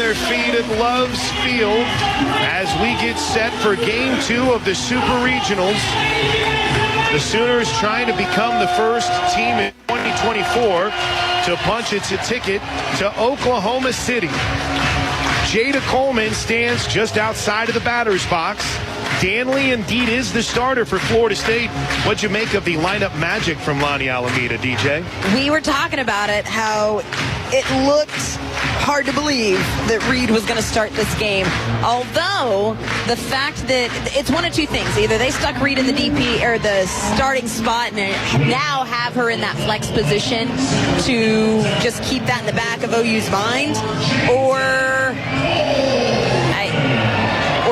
their feet at Love's Field as we get set for Game 2 of the Super Regionals. The Sooners trying to become the first team in 2024 to punch its ticket to Oklahoma City. Jada Coleman stands just outside of the batter's box. Danley indeed is the starter for Florida State. What'd you make of the lineup magic from Lonnie Alameda, DJ? We were talking about it, how it looked hard to believe that Reed was going to start this game. Although the fact that it's one of two things. Either they stuck Reed in the DP or the starting spot and now have her in that flex position to just keep that in the back of OU's mind, or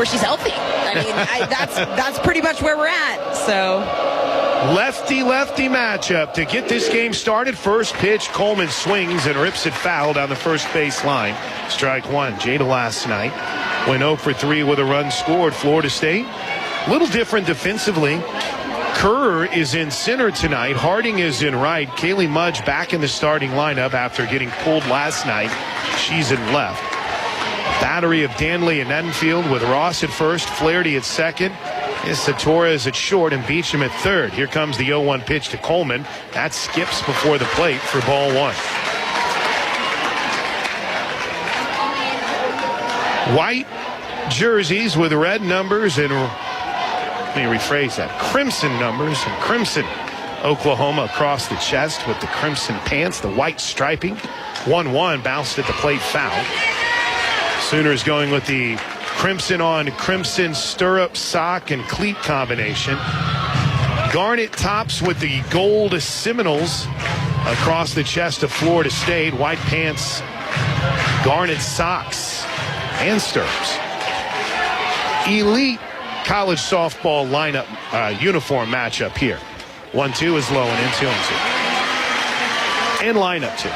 she's healthy. I mean, that's pretty much where we're at. So lefty-lefty matchup to get this game started. First pitch, Coleman swings and rips it foul down the first base line. Strike one. Jada last night went 0 for 3 with a run scored. Florida State, a little different defensively. Kerr is in center tonight. Harding is in right. Kaylee Mudge back in the starting lineup after getting pulled last night. She's in left. Battery of Danley and Enfield with Ross at first, Flaherty at second, Issa Torres at short, and Beecham at third. Here comes the 0-1 pitch to Coleman. That skips before the plate for ball one. White jerseys with red numbers and, let me rephrase that, crimson numbers and crimson Oklahoma across the chest with the crimson pants, the white striping. 1-1 bounced at the plate, foul. Sooners going with the crimson on crimson stirrup, sock, and cleat combination. Garnet tops with the gold Seminoles across the chest of Florida State. White pants, garnet socks, and stirrups. Elite college softball lineup uniform matchup here. 1-2 is low and in 2-2. And lineup 2.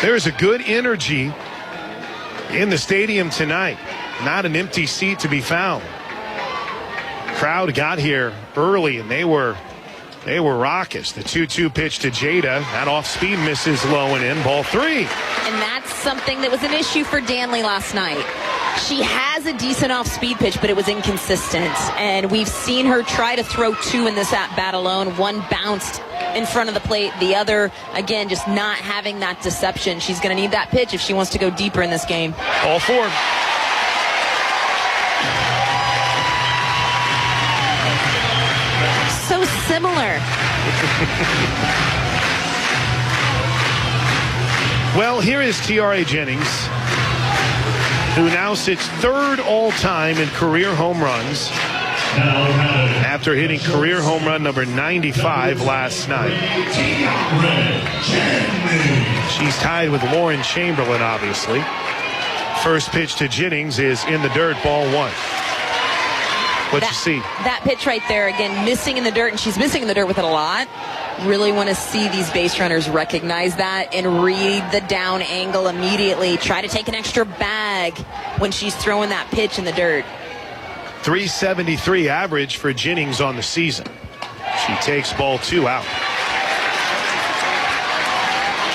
There's a good energy in the stadium tonight. Not an empty seat to be found. Crowd got here early and they were raucous. The 2-2 pitch to Jada. That off speed misses low and in. Ball 3. And that's something that was an issue for Danley last night. She has a decent off-speed pitch, but it was inconsistent. And we've seen her try to throw 2 in this at-bat alone. One bounced in front of the plate. The other, again, just not having that deception. She's going to need that pitch if she wants to go deeper in this game. All 4. So similar. Well, here is Tiare Jennings, who now sits third all-time in career home runs after hitting career home run number 95 last night. She's tied with Lauren Chamberlain, obviously. First pitch to Jennings is in the dirt, ball 1. What you see? That pitch right there, again, missing in the dirt, and she's missing in the dirt with it a lot. Really want to see these base runners recognize that and read the down angle immediately. Try to take an extra bag when she's throwing that pitch in the dirt. 373 average for Jennings on the season. She takes ball 2 out.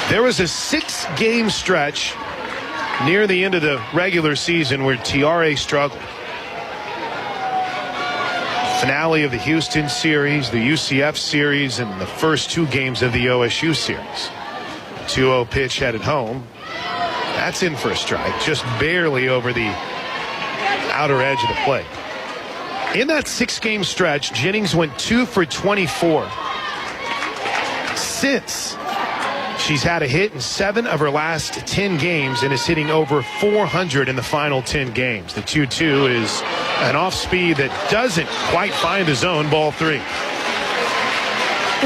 There was a 6-game stretch near the end of the regular season where Tiare struggled. Finale of the Houston series, the UCF series, and the first 2 games of the OSU series. 2-0 pitch headed home. That's in for a strike, just barely over the outer edge of the plate. In that 6-game stretch, Jennings went 2 for 24. Since, she's had a hit in 7 of her last 10 games and is hitting over 400 in the final 10 games. The 2-2 is an off-speed that doesn't quite find the zone, ball 3.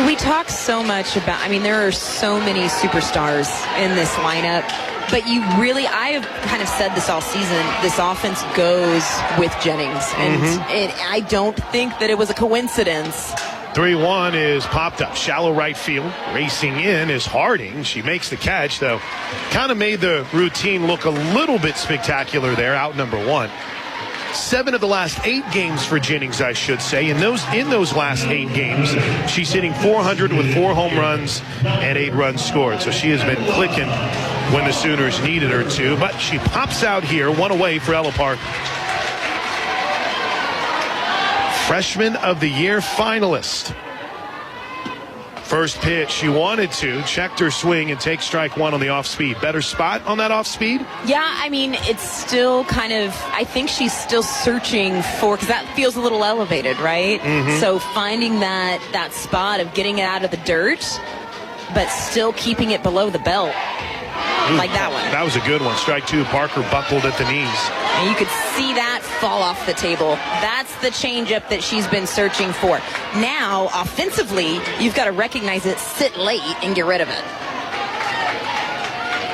We talk so much about, I mean, there are so many superstars in this lineup, but you really, I have kind of said this all season, this offense goes with Jennings, and I don't think that it was a coincidence. 3-1 is popped up, shallow right field. Racing in is Harding. She makes the catch, though. Kind of made the routine look a little bit spectacular there, out number 1. 7 of the last 8 games for Jennings, I should say. In those last 8 games, she's hitting .400 with 4 home runs and 8 runs scored. So she has been clicking when the Sooners needed her to. But she pops out here, 1 away for Ella Parker. Freshman of the Year finalist. First pitch, she wanted to, checked her swing and take strike 1 on the off speed. Better spot on that off speed? Yeah, I mean, it's still kind of, I think she's still searching for, because that feels a little elevated, right? So finding that spot of getting it out of the dirt, but still keeping it below the belt. Like that one. That was a good one. Strike 2, Parker buckled at the knees. And you could see that fall off the table. That's the changeup that she's been searching for. Now, offensively, you've got to recognize it, sit late, and get rid of it.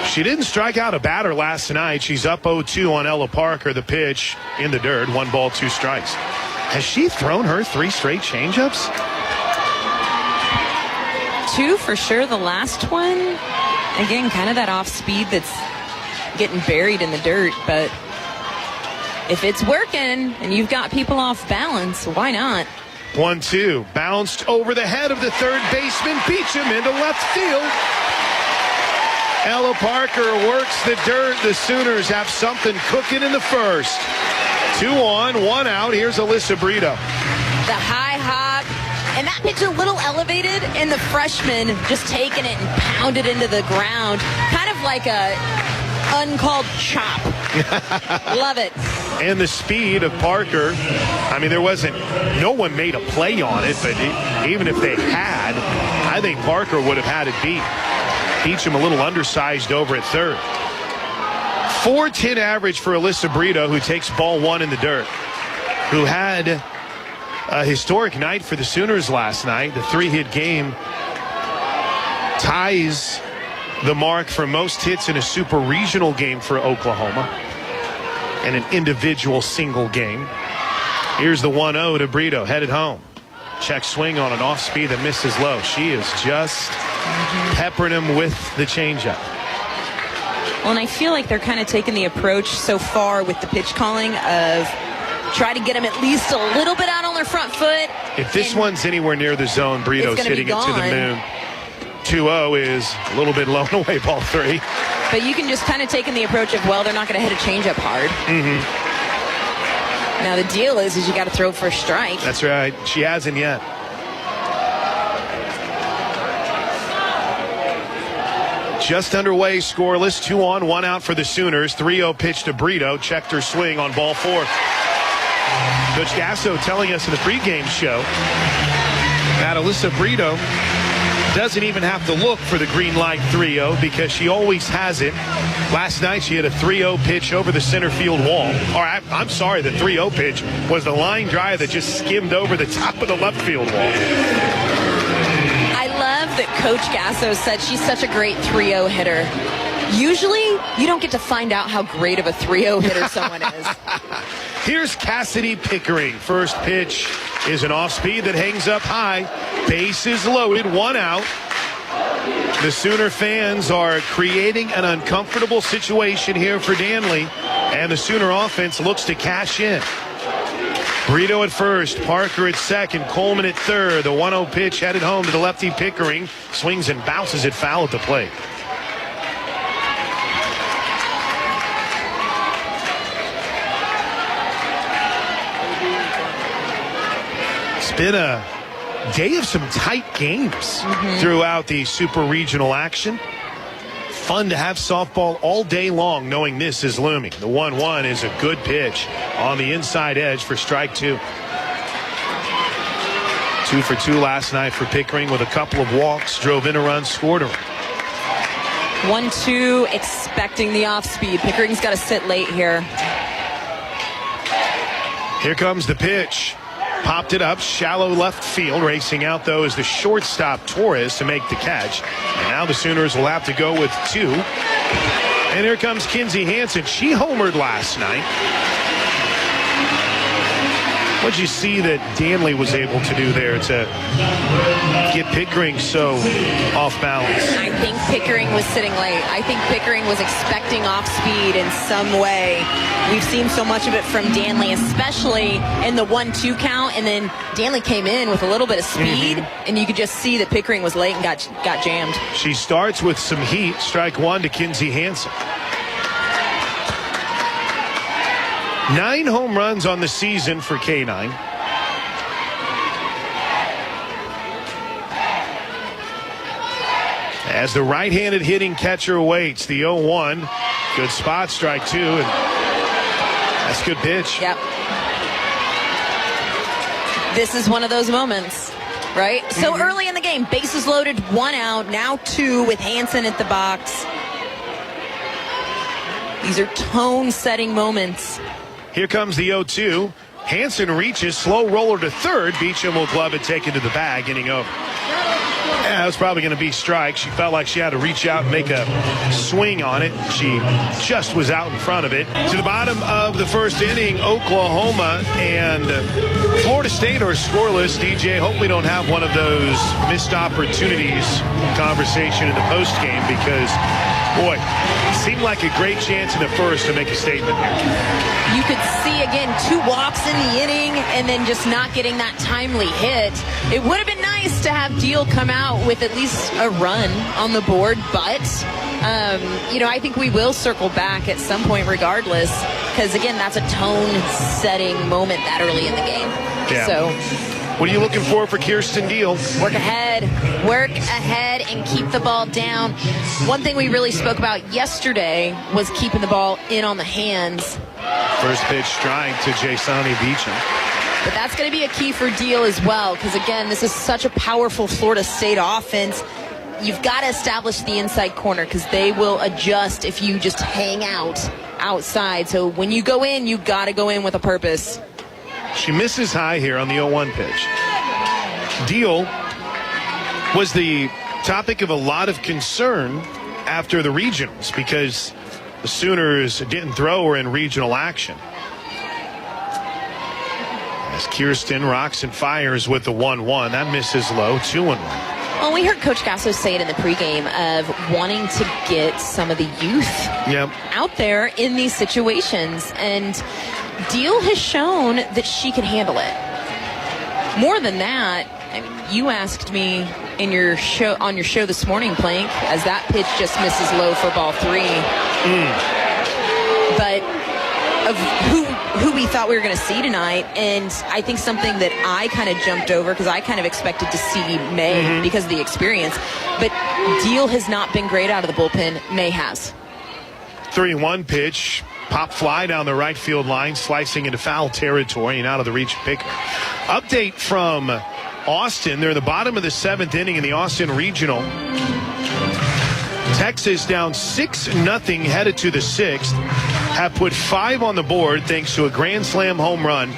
She didn't strike out a batter last night. She's up 0-2 on Ella Parker. The pitch in the dirt, 1 ball, 2 strikes. Has she thrown her 3 straight changeups? 2 for sure. The last one, again, kind of that off speed that's getting buried in the dirt, but if it's working and you've got people off balance, why not? 1-2, bounced over the head of the third baseman, Beecham into left field. Ella Parker works the dirt. The Sooners have something cooking in the first. 2 on, 1 out. Here's Alyssa Brito. The high hop, and that pitch a little elevated, and the freshman just taking it and pounded into the ground, kind of like a uncalled chop. Love it. And the speed of Parker. I mean, no one made a play on it, but even if they had, I think Parker would have had it beat. Beecham a little undersized over at third. .410 average for Alyssa Brito, who takes ball 1 in the dirt, who had a historic night for the Sooners last night. The 3-hit game ties the mark for most hits in a super regional game for Oklahoma and an individual single game. Here's the 1-0 to Brito, headed home. Check swing on an off speed that misses low. She is just peppering him with the changeup. Well, and I feel like they're kind of taking the approach so far with the pitch calling of try to get them at least a little bit out on their front foot. If this one's anywhere near the zone, Brito's hitting it to the moon. 2-0 is a little bit low and away, ball 3. But you can just kind of take in the approach of, well, they're not going to hit a changeup hard. Now the deal is you got to throw for a strike. That's right. She hasn't yet. Just underway, scoreless. 2 on, 1 out for the Sooners. 3-0 pitch to Brito. Checked her swing on ball 4. Coach Gasso telling us in the pregame show that Alyssa Brito doesn't even have to look for the green light 3-0 because she always has it. Last night she had a 3-0 pitch over the center field wall. Or I'm sorry, the 3-0 pitch was the line drive that just skimmed over the top of the left field wall. I love that Coach Gasso said she's such a great 3-0 hitter. Usually, you don't get to find out how great of a 3-0 hitter someone is. Here's Cassidy Pickering. First pitch is an off speed that hangs up high. Bases loaded, 1 out. The Sooner fans are creating an uncomfortable situation here for Danley, and the Sooner offense looks to cash in. Brito at first, Parker at second, Coleman at third. The 1-0 pitch headed home to the lefty Pickering. Swings and bounces it foul at the plate. It's been a day of some tight games throughout the super regional action. Fun to have softball all day long knowing this is looming. The 1-1 is a good pitch on the inside edge for strike 2. 2 for 2 last night for Pickering with a couple of walks, drove in a run, scored a run. 1-2, expecting the off speed. Pickering's got to sit late here. Here comes the pitch. Popped it up, shallow left field. Racing out, though, is the shortstop Torres to make the catch. And now the Sooners will have to go with 2. And here comes Kinsey Hansen. She homered last night. What'd you see that Danley was able to do there to get Pickering so off balance? I think Pickering was sitting late. I think Pickering was expecting off speed in some way. We've seen so much of it from Danley, especially in the 1-2 count, and then Danley came in with a little bit of speed, and you could just see that Pickering was late and got jammed. She starts with some heat. Strike one to Kinsey Hansen. 9 home runs on the season for K9. As the right-handed hitting catcher waits, the 0-1. Good spot, strike two, and that's a good pitch. Yep. This is one of those moments, right? So early in the game, bases loaded, 1 out, now 2 with Hansen at the box. These are tone-setting moments. Here comes the 0-2. Hansen reaches, slow roller to third. Beecham will glove it, take it to the bag, inning over. Yeah, it was probably going to be strike. She felt like she had to reach out and make a swing on it. She just was out in front of it. To the bottom of the first inning, Oklahoma and Florida State are scoreless. DJ, hope we don't have one of those missed opportunities conversation in the postgame because, boy, it seemed like a great chance in the first to make a statement here. You could see, again, 2 walks in the inning and then just not getting that timely hit. It would have been nice to have Deal come out with at least a run on the board, but, I think we will circle back at some point regardless because, again, that's a tone-setting moment that early in the game. Yeah. So, what are you looking for Kirsten Deal? work ahead, and keep the ball down. One thing we really spoke about yesterday was keeping the ball in on the hands. First pitch strike to Jasani Beecham. But that's going to be a key for Deal as well because, again, this is such a powerful Florida State offense. You've got to establish the inside corner because they will adjust if you just hang out outside. So when you go in, you've got to go in with a purpose. She misses high here on the 0-1 pitch. Deal was the topic of a lot of concern after the regionals because the Sooners didn't throw her in regional action. As Kirsten rocks and fires with the 1-1. That misses low, 2-1. Well, we heard Coach Gasso say it in the pregame of wanting to get some of the youth out there in these situations. And Deal has shown that she can handle it. More than that, I mean, you asked me in your show on your show this morning, Plank, as that pitch just misses low for ball 3. But of who we thought we were going to see tonight, and I think something that I kind of jumped over because I kind of expected to see May because of the experience. But Deal has not been great out of the bullpen. May has. 3-1 pitch. Pop fly down the right field line, slicing into foul territory and out of the reach of Pickering. Update from Austin. They're in the bottom of the 7th inning in the Austin Regional. Texas down 6-0 headed to the 6th. Have put 5 on the board thanks to a grand slam home run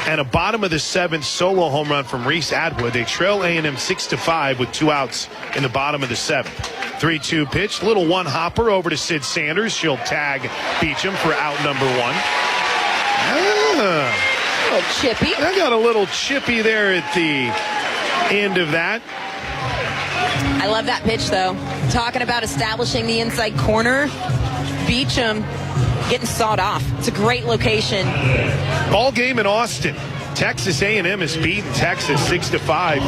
and a bottom of the 7th solo home run from Reese Atwood. They trail A&M 6-5 with 2 outs in the bottom of the 7th. 3-2 pitch, little one hopper over to Sid Sanders. She'll tag Beecham for out number 1. A little chippy. I got a little chippy there at the end of that. I love that pitch, though. Talking about establishing the inside corner, Beecham getting sawed off. It's a great location. Ball game in Austin. Texas A&M has beaten Texas 6-5.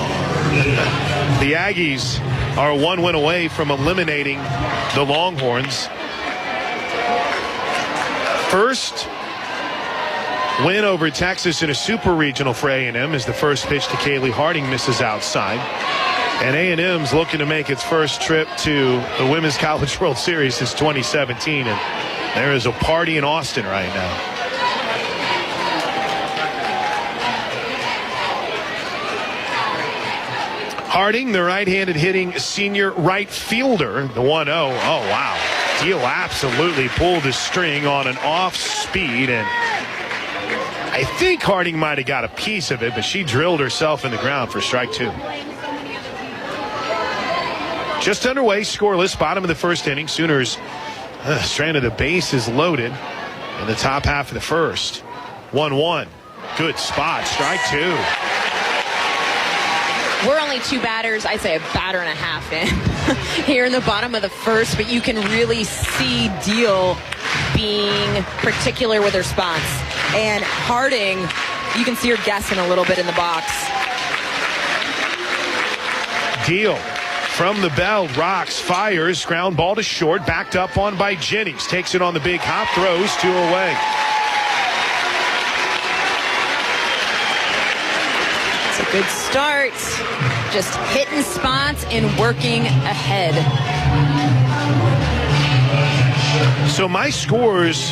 The Aggies are 1 win away from eliminating the Longhorns. First win over Texas in a super regional for A&M as the first pitch to Kaylee Harding misses outside. And A&M's looking to make its first trip to the Women's College World Series since 2017. And there is a party in Austin right now. Harding, the right-handed hitting senior right fielder, the 1-0. Oh, wow. Deal absolutely pulled the string on an off speed, and I think Harding might have got a piece of it, but she drilled herself in the ground for strike 2. Just underway, scoreless, bottom of the first inning. Sooners stranded, the base is loaded in the top half of the first. 1-1. Good spot, strike 2. We're only 2 batters, I'd say a batter and a half in here in the bottom of the first, but you can really see Deal being particular with her spots. And Harding, you can see her guessing a little bit in the box. Deal from the bell, rocks, fires, ground ball to short, backed up on by Jennings. Takes it on the big hop, throws 2 away. It's a good start. Just hitting spots and working ahead. So my scores,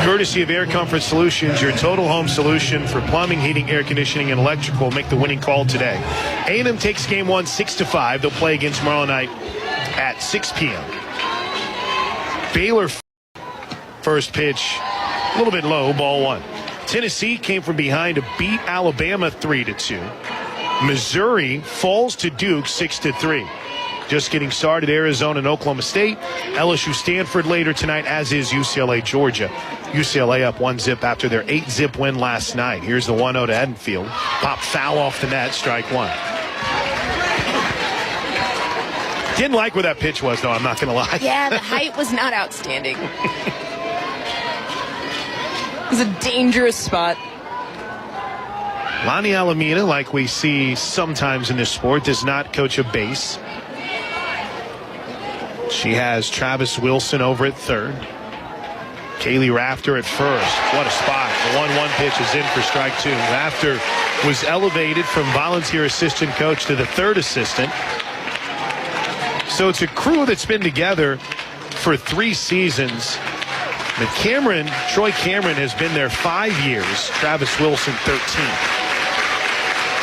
courtesy of Air Comfort Solutions, your total home solution for plumbing, heating, air conditioning, and electrical, make the winning call today. A&M takes game 1 6-5. They'll play again tomorrow night at 6 p.m. Baylor first pitch, a little bit low, ball 1. Tennessee came from behind to beat Alabama 3-2. Missouri falls to Duke 6-3. Just getting started, Arizona and Oklahoma State. LSU Stanford later tonight, as is UCLA Georgia. UCLA up 1-0 after their 8-0 win last night. Here's the 1-0 to Edenfield. Pop foul off the net, strike 1. Didn't like where that pitch was, though, I'm not going to lie. Yeah, the height was not outstanding. It was a dangerous spot. Lonnie Alameda, like we see sometimes in this sport, does not coach a base. She has Travis Wilson over at third. Kaylee Rafter at first. What a spot. The 1-1 pitch is in for strike 2. Rafter was elevated from volunteer assistant coach to the third assistant. So it's a crew that's been together for 3 seasons. But Troy Cameron has been there 5 years. Travis Wilson 13.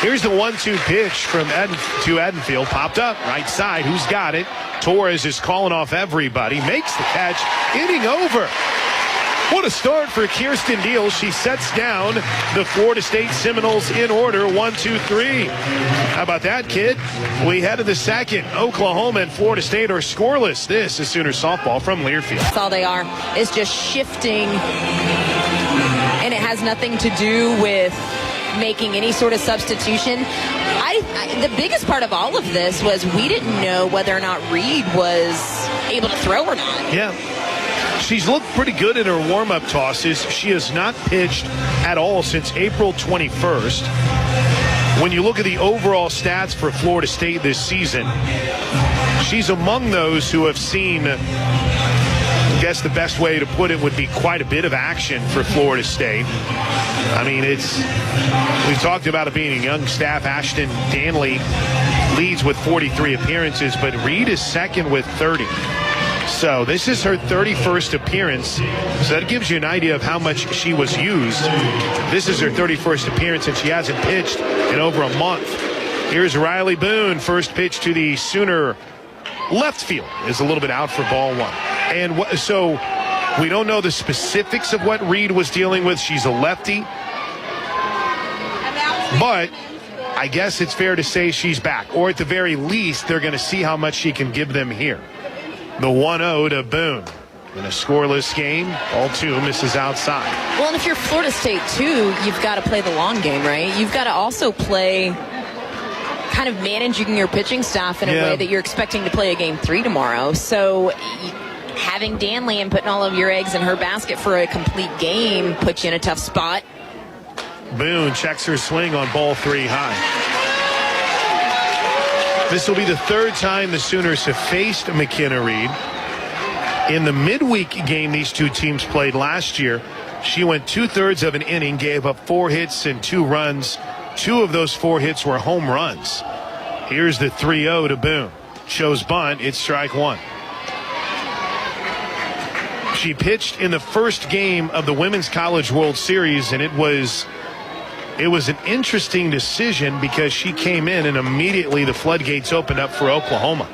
Here's the 1-2 pitch from to Edenfield. Popped up, right side. Who's got it? Torres is calling off everybody. Makes the catch. Inning over. What a start for Kirsten Deal. She sets down the Florida State Seminoles in order. 1-2-3. How about that, kid? We head to the second. Oklahoma and Florida State are scoreless. This is Sooner softball from Learfield. That's all they are, is just shifting. And it has nothing to do with making any sort of substitution. The biggest part of all of this was we didn't know whether or not Reed was able to throw or not. Yeah. She's looked pretty good in her warm-up tosses. She has not pitched at all since April 21st. When you look at the overall stats for Florida State this season, she's among those who have seen, I guess the best way to put it would be quite a bit of action for Florida State. I mean, we've talked about it being a young staff. Ashton Danley leads with 43 appearances, but Reed is second with 30. So this is her 31st appearance. So that gives you an idea of how much she was used. This is her 31st appearance, and she hasn't pitched in over a month. Here's Riley Boone. First pitch to the Sooner left field is a little bit out for ball 1. And so we don't know the specifics of what Reed was dealing with. She's a lefty. But I guess it's fair to say she's back. Or at the very least, they're going to see how much she can give them here. The 1-0 to Boone. In a scoreless game, all 2 misses outside. Well, and if you're Florida State, too, you've got to play the long game, right? You've got to also play kind of managing your pitching staff in a way that you're expecting to play a game 3 tomorrow. So having Danley and putting all of your eggs in her basket for a complete game puts you in a tough spot. Boone checks her swing on ball 3 high. This will be the 3rd time the Sooners have faced McKenna Reed. In the midweek game these 2 teams played last year, she went 2/3 of an inning, gave up 4 hits and 2 runs. 2 of those 4 hits were home runs. Here's the 3-0 to Boone. Shows bunt. It's strike 1. She pitched in the first game of the Women's College World Series, and it was an interesting decision because she came in and immediately the floodgates opened up for Oklahoma.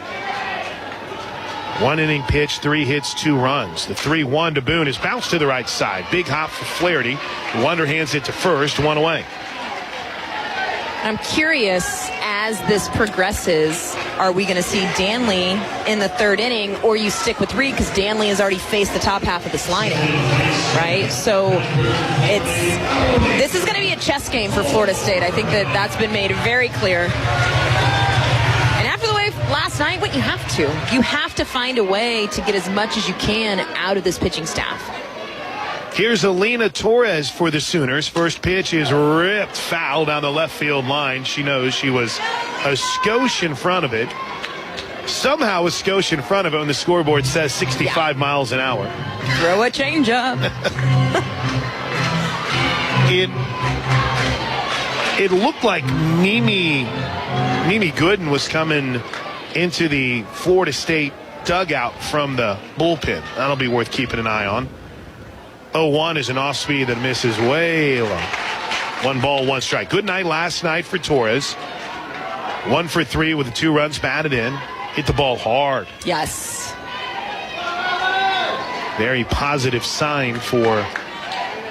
1 inning pitch, 3 hits, 2 runs. The 3-1 to Boone is bounced to the right side. Big hop for Flaherty. Wonder hands it to first, 1 away. I'm curious, as this progresses, are we going to see Danley in the 3rd inning, or you stick with Reed because Danley has already faced the top half of this lineup, right? So this is going to be a chess game for Florida State. I think that's been made very clear. tonight, what you have to. You have to find a way to get as much as you can out of this pitching staff. Here's Alina Torres for the Sooners. First pitch is ripped foul down the left field line. She knows she was a skosh in front of it. Somehow a skosh in front of it when the scoreboard says 65 miles an hour. Throw a changeup. It looked like Mimi Gooden was coming into the Florida State dugout from the bullpen. That'll be worth keeping an eye on. 0-1 is an off-speed that misses way low. 1 ball, 1 strike. Good night last night for Torres. 1 for 3 with the 2 runs batted in. Hit the ball hard. Yes. Very positive sign for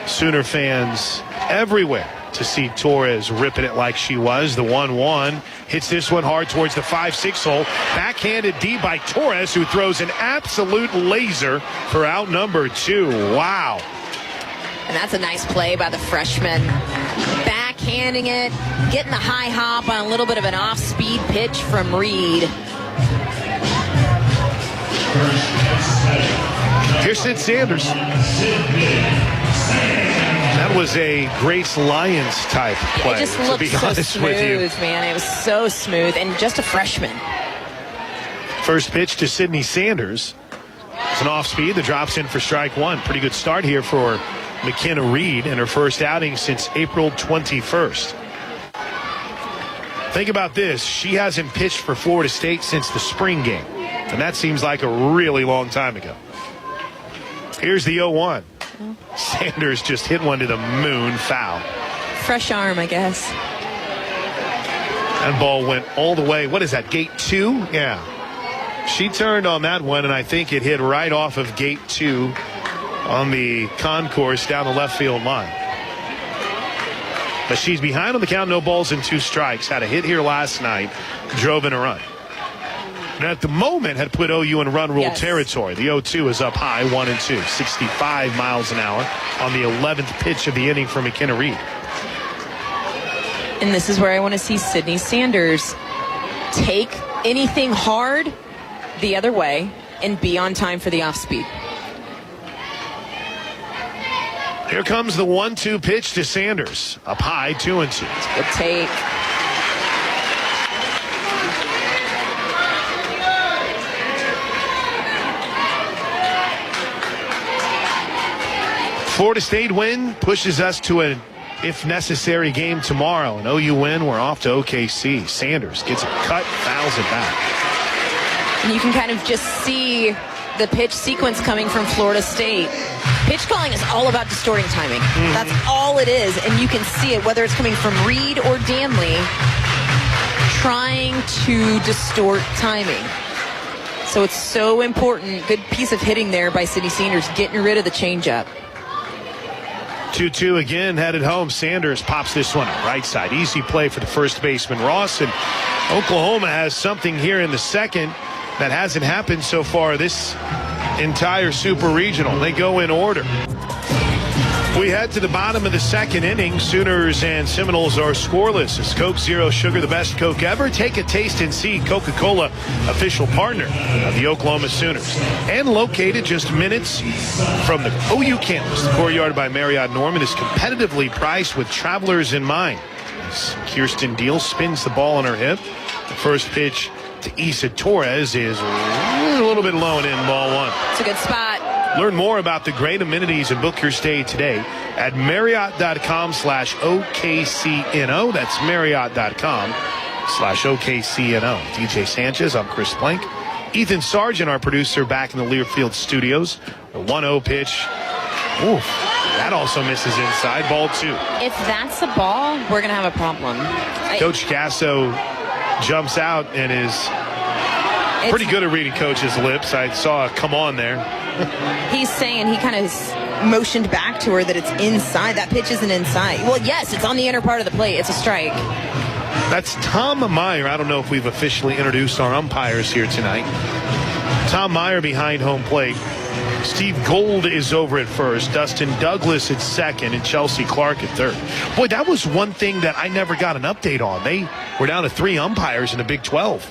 Sooner fans everywhere to see Torres ripping it like she was. The 1-1 hits this one hard towards the 5-6 hole. Backhanded deep by Torres, who throws an absolute laser for out number 2. Wow. And that's a nice play by the freshman. Backhanding it, getting the high hop on a little bit of an off-speed pitch from Reed. Here's Sid Sanders. That was a Grace Lyons type play. It just looked so smooth, man. It was so smooth, and just a freshman. First pitch to Sydney Sanders. It's an off speed that drops in for strike 1. Pretty good start here for McKenna Reed in her first outing since April 21st. Think about this. She hasn't pitched for Florida State since the spring game, and that seems like a really long time ago. Here's the 0-1. Sanders just hit one to the moon, foul. Fresh arm, I guess. That ball went all the way. What is that, gate 2? Yeah. She turned on that one, and I think it hit right off of gate 2 on the concourse down the left field line. But she's behind on the count, no balls and 2 strikes. Had a hit here last night, drove in a run. And at the moment had put OU in run rule territory. The 0-2 is up high, 1-2, 65 miles an hour on the 11th pitch of the inning for McKenna Reed. And this is where I want to see Sydney Sanders take anything hard the other way and be on time for the off speed. Here comes the 1-2 pitch to Sanders. Up high, 2-2. Good take. Florida State win pushes us to an if necessary game tomorrow. An OU win, we're off to OKC. Sanders gets it cut, fouls it back. And you can kind of just see the pitch sequence coming from Florida State. Pitch calling is all about distorting timing. That's all it is. And you can see it, whether it's coming from Reed or Danley, trying to distort timing. So it's so important. Good piece of hitting there by Sydney Sanders, getting rid of the changeup. 2-2 again, headed home. Sanders pops this one up right side. Easy play for the first baseman, Ross. And Oklahoma has something here in the second that hasn't happened so far this entire Super Regional. They go in order. We head to the bottom of the second inning. Sooners and Seminoles are scoreless. It's Coke Zero Sugar, the best Coke ever. Take a taste and see. Coca-Cola, official partner of the Oklahoma Sooners. And located just minutes from the OU campus. The Courtyard by Marriott Norman is competitively priced with travelers in mind. As Kirsten Deal spins the ball on her hip. The first pitch to Isa Torres is a little bit low and in, ball 1. It's a good spot. Learn more about the great amenities and book your stay today at Marriott.com/OKCNO. That's Marriott.com/OKCNO. DJ Sanchez, I'm Chris Plank. Ethan Sargent, our producer, back in the Learfield studios. The 1-0 pitch. Oof. That also misses inside. Ball 2. If that's a ball, we're going to have a problem. Coach Gasso jumps out and is pretty good at reading Coach's lips. I saw a come on there. He's saying, he kind of motioned back to her that it's inside. That pitch isn't inside. Well, yes, it's on the inner part of the plate. It's a strike. That's Tom Meyer. I don't know if we've officially introduced our umpires here tonight. Tom Meyer behind home plate. Steve Gold is over at first, Dustin Douglas at second, and Chelsea Clark at third. Boy, that was one thing that I never got an update on. They were down to 3 umpires in the Big 12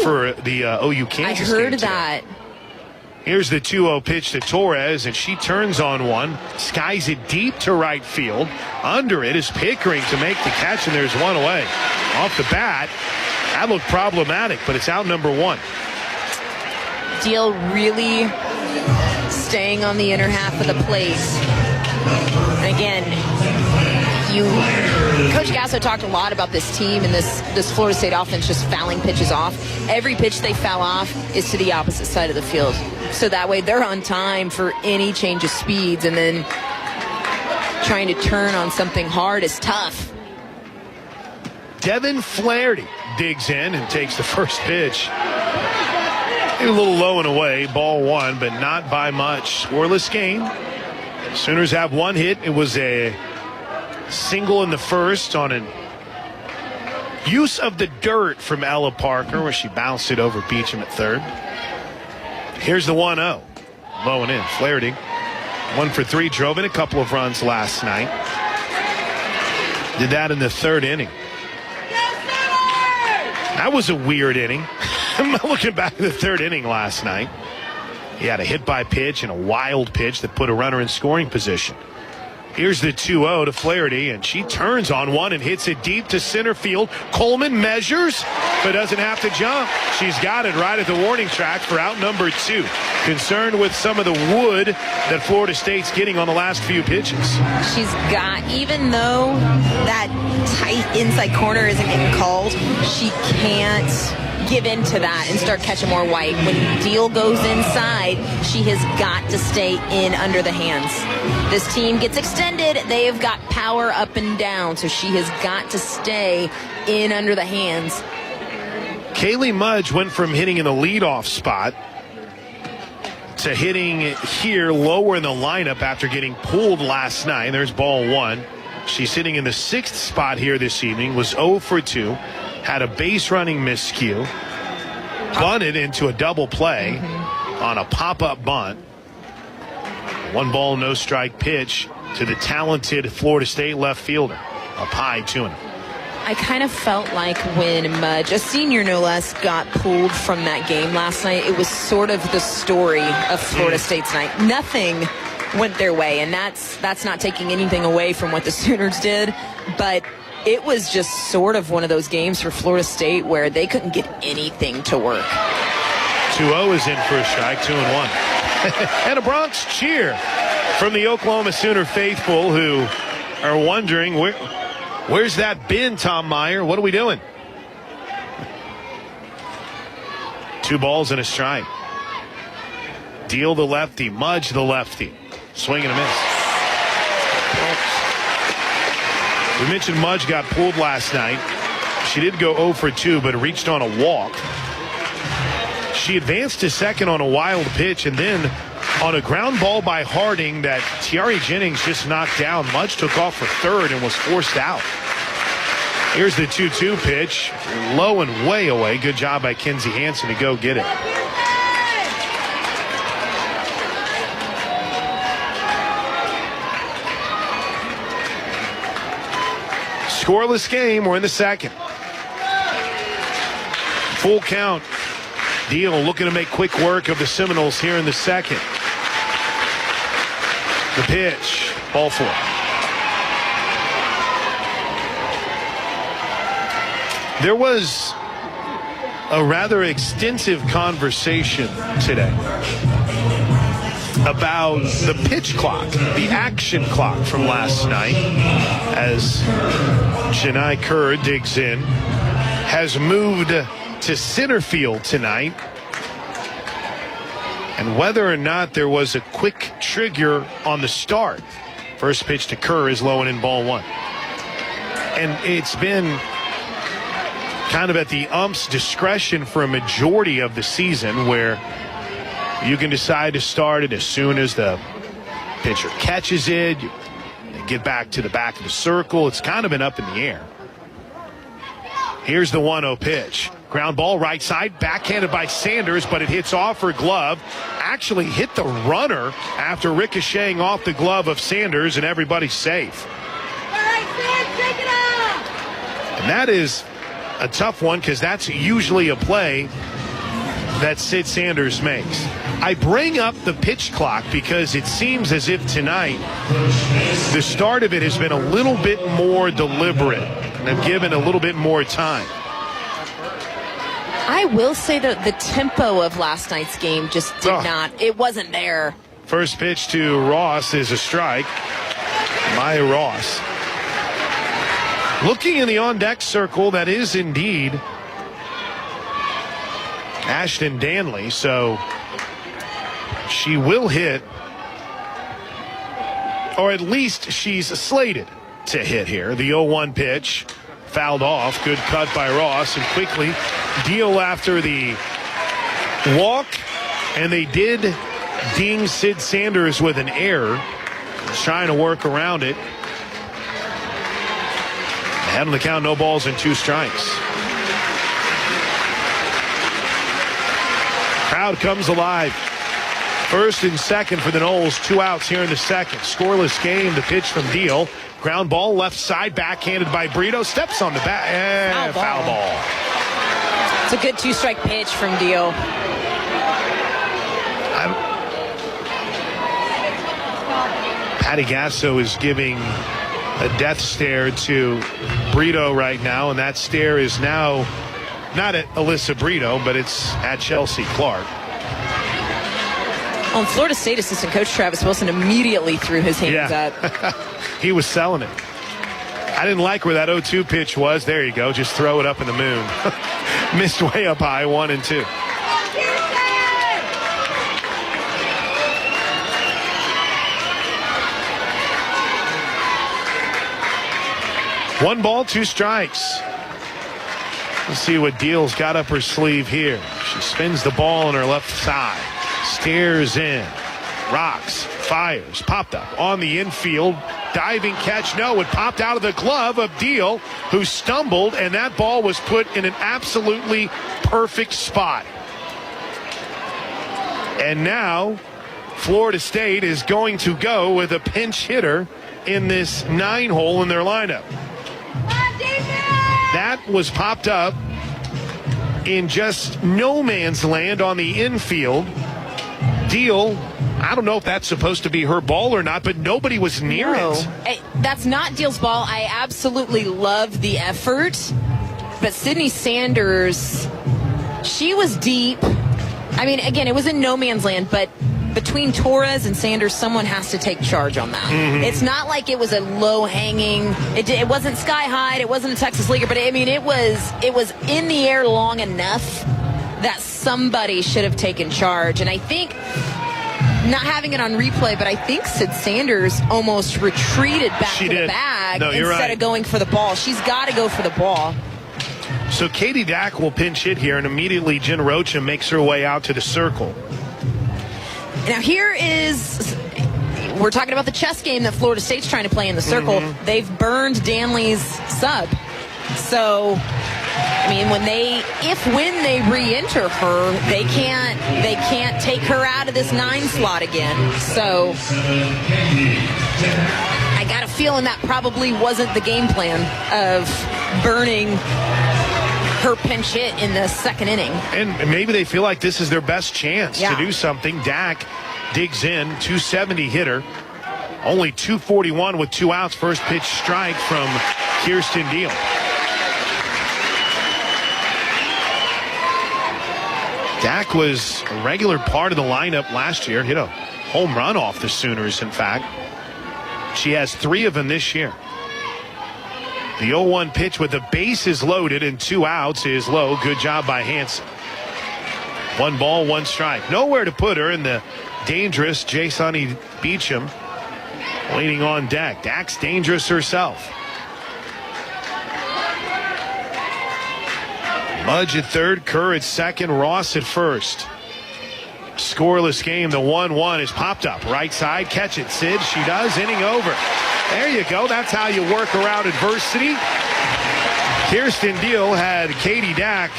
for the OU Kansas I heard game that. Here's the 2-0 pitch to Torres, and she turns on one, skies it deep to right field. Under it is Pickering to make the catch, and there's one away. Off the bat, that looked problematic, but it's out number 1. Deal really staying on the inner half of the plate. Again, Coach Gasso talked a lot about this team and this Florida State offense just fouling pitches off. Every pitch they foul off is to the opposite side of the field. So that way they're on time for any change of speeds, and then trying to turn on something hard is tough. Devin Flaherty digs in and takes the first pitch. A little low and away, ball 1, but not by much. Scoreless game. Sooners have 1 hit. It was a single in the first on an use of the dirt from Ella Parker, where she bounced it over Beecham at third. Here's the 1-0. Low and in. Flaherty, 1 for 3, drove in a couple of runs last night. Did that in the 3rd inning. That was a weird inning. I'm looking back at the 3rd inning last night. He had a hit by pitch and a wild pitch that put a runner in scoring position. Here's the 2-0 to Flaherty, and she turns on one and hits it deep to center field. Coleman measures, but doesn't have to jump. She's got it right at the warning track for out number 2. Concerned with some of the wood that Florida State's getting on the last few pitches. She's got, even though that tight inside corner isn't getting called, she can't give in to that and start catching more white. When Deal goes inside, she has got to stay in under the hands. This team gets extended. They have got power up and down, so she has got to stay in under the hands. Kaylee Mudge went from hitting in the leadoff spot to hitting here lower in the lineup after getting pulled last night. There's ball 1. She's hitting in the 6th spot here this evening, was 0 for 2. Had a base running miscue, bunted into a double play on a pop-up bunt. 1 ball, no strike pitch to the talented Florida State left fielder. Up high, 2-0. I kind of felt like when Mudge, a senior no less, got pulled from that game last night, it was sort of the story of Florida State's night. Nothing went their way, and that's not taking anything away from what the Sooners did, but it was just sort of one of those games for Florida State where they couldn't get anything to work. 2-0 is in for a strike, 2-1. And a Bronx cheer from the Oklahoma Sooner faithful, who are wondering, where's that been, Tom Meyer? What are we doing? 2 balls and a strike. Deal the lefty, Mudge the lefty. Swing and a miss. We mentioned Mudge got pulled last night. She did go 0 for 2, but reached on a walk. She advanced to second on a wild pitch, and then on a ground ball by Harding that Tiari Jennings just knocked down, Mudge took off for third and was forced out. Here's the 2-2 pitch. Low and way away. Good job by Kenzie Hansen to go get it. Scoreless game. We're in the 2nd. Full count. Deal looking to make quick work of the Seminoles here in the 2nd. The pitch. Ball 4. There was a rather extensive conversation today about the pitch clock, the action clock from last night, as Janai Kerr digs in, has moved to center field tonight, and whether or not there was a quick trigger on the start. First pitch to Kerr is low and in, ball 1. And it's been kind of at the ump's discretion for a majority of the season, where you can decide to start it as soon as the pitcher catches it. You get back to the back of the circle. It's kind of been up in the air. Here's the 1-0 pitch. Ground ball right side, backhanded by Sanders, but it hits off her glove. Actually hit the runner after ricocheting off the glove of Sanders, and everybody's safe. And that is a tough one because that's usually a play that Sid Sanders makes. I bring up the pitch clock because it seems as if tonight the start of it has been a little bit more deliberate and have given a little bit more time. I will say that the tempo of last night's game just did not. It wasn't there. First pitch to Ross is a strike. Maya Ross. Looking in the on-deck circle, that is indeed Ashton Danley, so she will hit, or at least she's slated to hit here. The 0-1 pitch, fouled off, good cut by Ross, and quickly deal after the walk, and they did ding Sid Sanders with an error, trying to work around it. Ahead on the count, no balls and 2 strikes. Crowd comes alive. First and second for the Noles, 2 outs here in the second. Scoreless game, the pitch from Deal. Ground ball left side, backhanded by Brito. Steps on the back, and foul ball. It's a good 2-strike pitch from Deal. Patty Gasso is giving a death stare to Brito right now, and that stare is now not at Alyssa Brito, but it's at Chelsea Clark. On Florida State assistant coach Travis Wilson immediately threw his hands up. He was selling it. I didn't like where that 0-2 pitch was. There you go. Just throw it up in the moon. Missed way up high, 1 and 2. One ball, 2 strikes. Let's see what Deal's got up her sleeve here. She spins the ball on her left side. Stares in. Rocks. Fires. Popped up on the infield. Diving catch. No, it popped out of the glove of Deal, who stumbled, and that ball was put in an absolutely perfect spot. And now Florida State is going to go with a pinch hitter in this 9-hole in their lineup. That was popped up in just no man's land on the infield. Deal, I don't know if that's supposed to be her ball or not, but nobody was near it. That's not Deal's ball. I absolutely love the effort. But Sydney Sanders, she was deep. I mean, again, it was in no man's land, but between Torres and Sanders, someone has to take charge on that. Mm-hmm. It's not like it was a low-hanging. It wasn't sky high. It wasn't a Texas leaguer, but I mean, it was in the air long enough that somebody should have taken charge. And I think, not having it on replay, but I think Sid Sanders almost retreated back to the bag instead of going for the ball. She's got to go for the ball. So Katie Dack will pinch hit here, and immediately Jen Rocha makes her way out to the circle. Now we're talking about the chess game that Florida State's trying to play in the circle. Mm-hmm. They've burned Danley's sub. So, I mean, when they re-enter her, they can't take her out of this 9 slot again. So I got a feeling that probably wasn't the game plan of burning her pinch hit in the second inning. And maybe they feel like this is their best chance to do something. Dack digs in, 270 hitter. Only 241 with 2 outs. First pitch strike from Kirsten Deal. Dack was a regular part of the lineup last year. Hit a home run off the Sooners, in fact. She has 3 of them this year. The 0-1 pitch with the bases loaded and 2 outs is low. Good job by Hansen. 1 ball, 1 strike. Nowhere to put her in the dangerous Jason Beecham waiting on deck. Dack's dangerous herself. Mudge at third, Kerr at second, Ross at first. Scoreless game. The 1-1 is popped up. Right side, catch it. Sid, she does. Inning over. There you go. That's how you work around adversity. Kirsten Deal had Katie Dack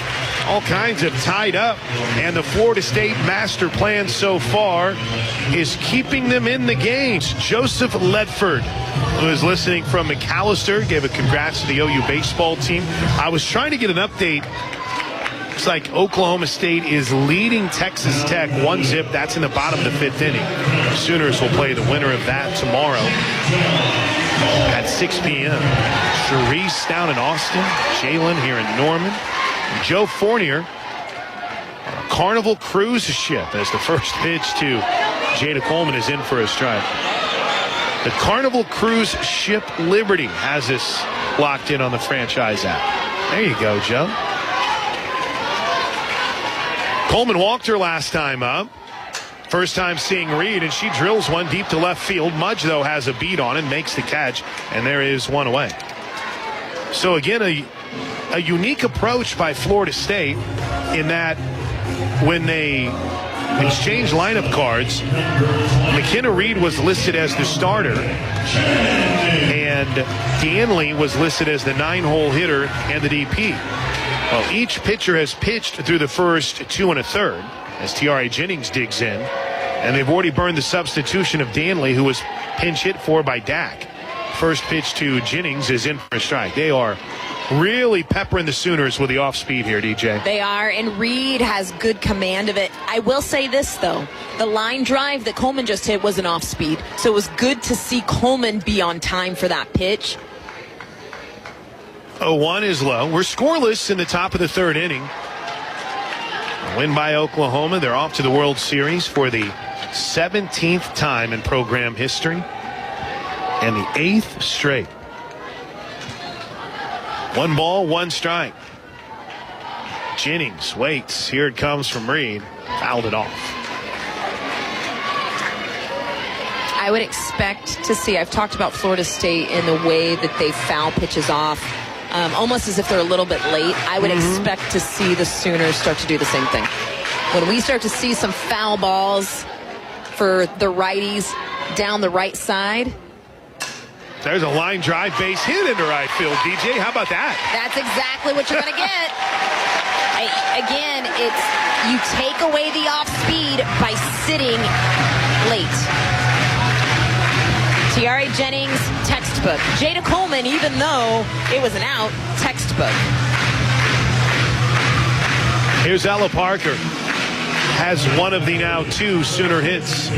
all kinds of tied up. And the Florida State master plan so far is keeping them in the games. Joseph Ledford, who is listening from McAllister, gave a congrats to the OU baseball team. I was trying to get an update. Looks like Oklahoma State is leading Texas Tech 1-0. That's in the bottom of the 5th inning. Sooners will play the winner of that tomorrow at 6 p.m. Charisse down in Austin, Jalen here in Norman. Joe Fournier on a Carnival cruise ship as the first pitch to Jada Coleman is in for a strike. The Carnival cruise ship Liberty has this locked in on the franchise app. There you go, Joe. Coleman walked her last time up. First time seeing Reed, and she drills one deep to left field. Mudge, though, has a beat on it, makes the catch, and there is one away. So, again, a unique approach by Florida State in that when they exchanged lineup cards, McKenna Reed was listed as the starter, and Danley was listed as the 9-hole hitter and the DP. Well, each pitcher has pitched through the first 2 1/3 as Tiare Jennings digs in. And they've already burned the substitution of Danley, who was pinch hit for by Dak. First pitch to Jennings is in for a strike. They are really peppering the Sooners with the off speed here, DJ. They are, and Reed has good command of it. I will say this, though. The line drive that Coleman just hit was an off speed. So it was good to see Coleman be on time for that pitch. 0-1 is low. We're scoreless in the top of the 3rd inning. A win by Oklahoma. They're off to the World Series for the 17th time in program history and the 8th straight. 1 ball, 1 strike. Jennings waits. Here it comes from Reed. Fouled it off. I would expect to see, I've talked about Florida State in the way that they foul pitches off. Almost as if they're a little bit late. I would expect to see the Sooners start to do the same thing. When we start to see some foul balls for the righties down the right side. There's a line drive base hit into right field, DJ. How about that? That's exactly what you're going to get. Again, it's you take away the off speed by sitting late. Tiare Jennings, textbook. Jada Coleman, even though it was an out, textbook. Here's Ella Parker. Has one of the now 2 Sooner hits.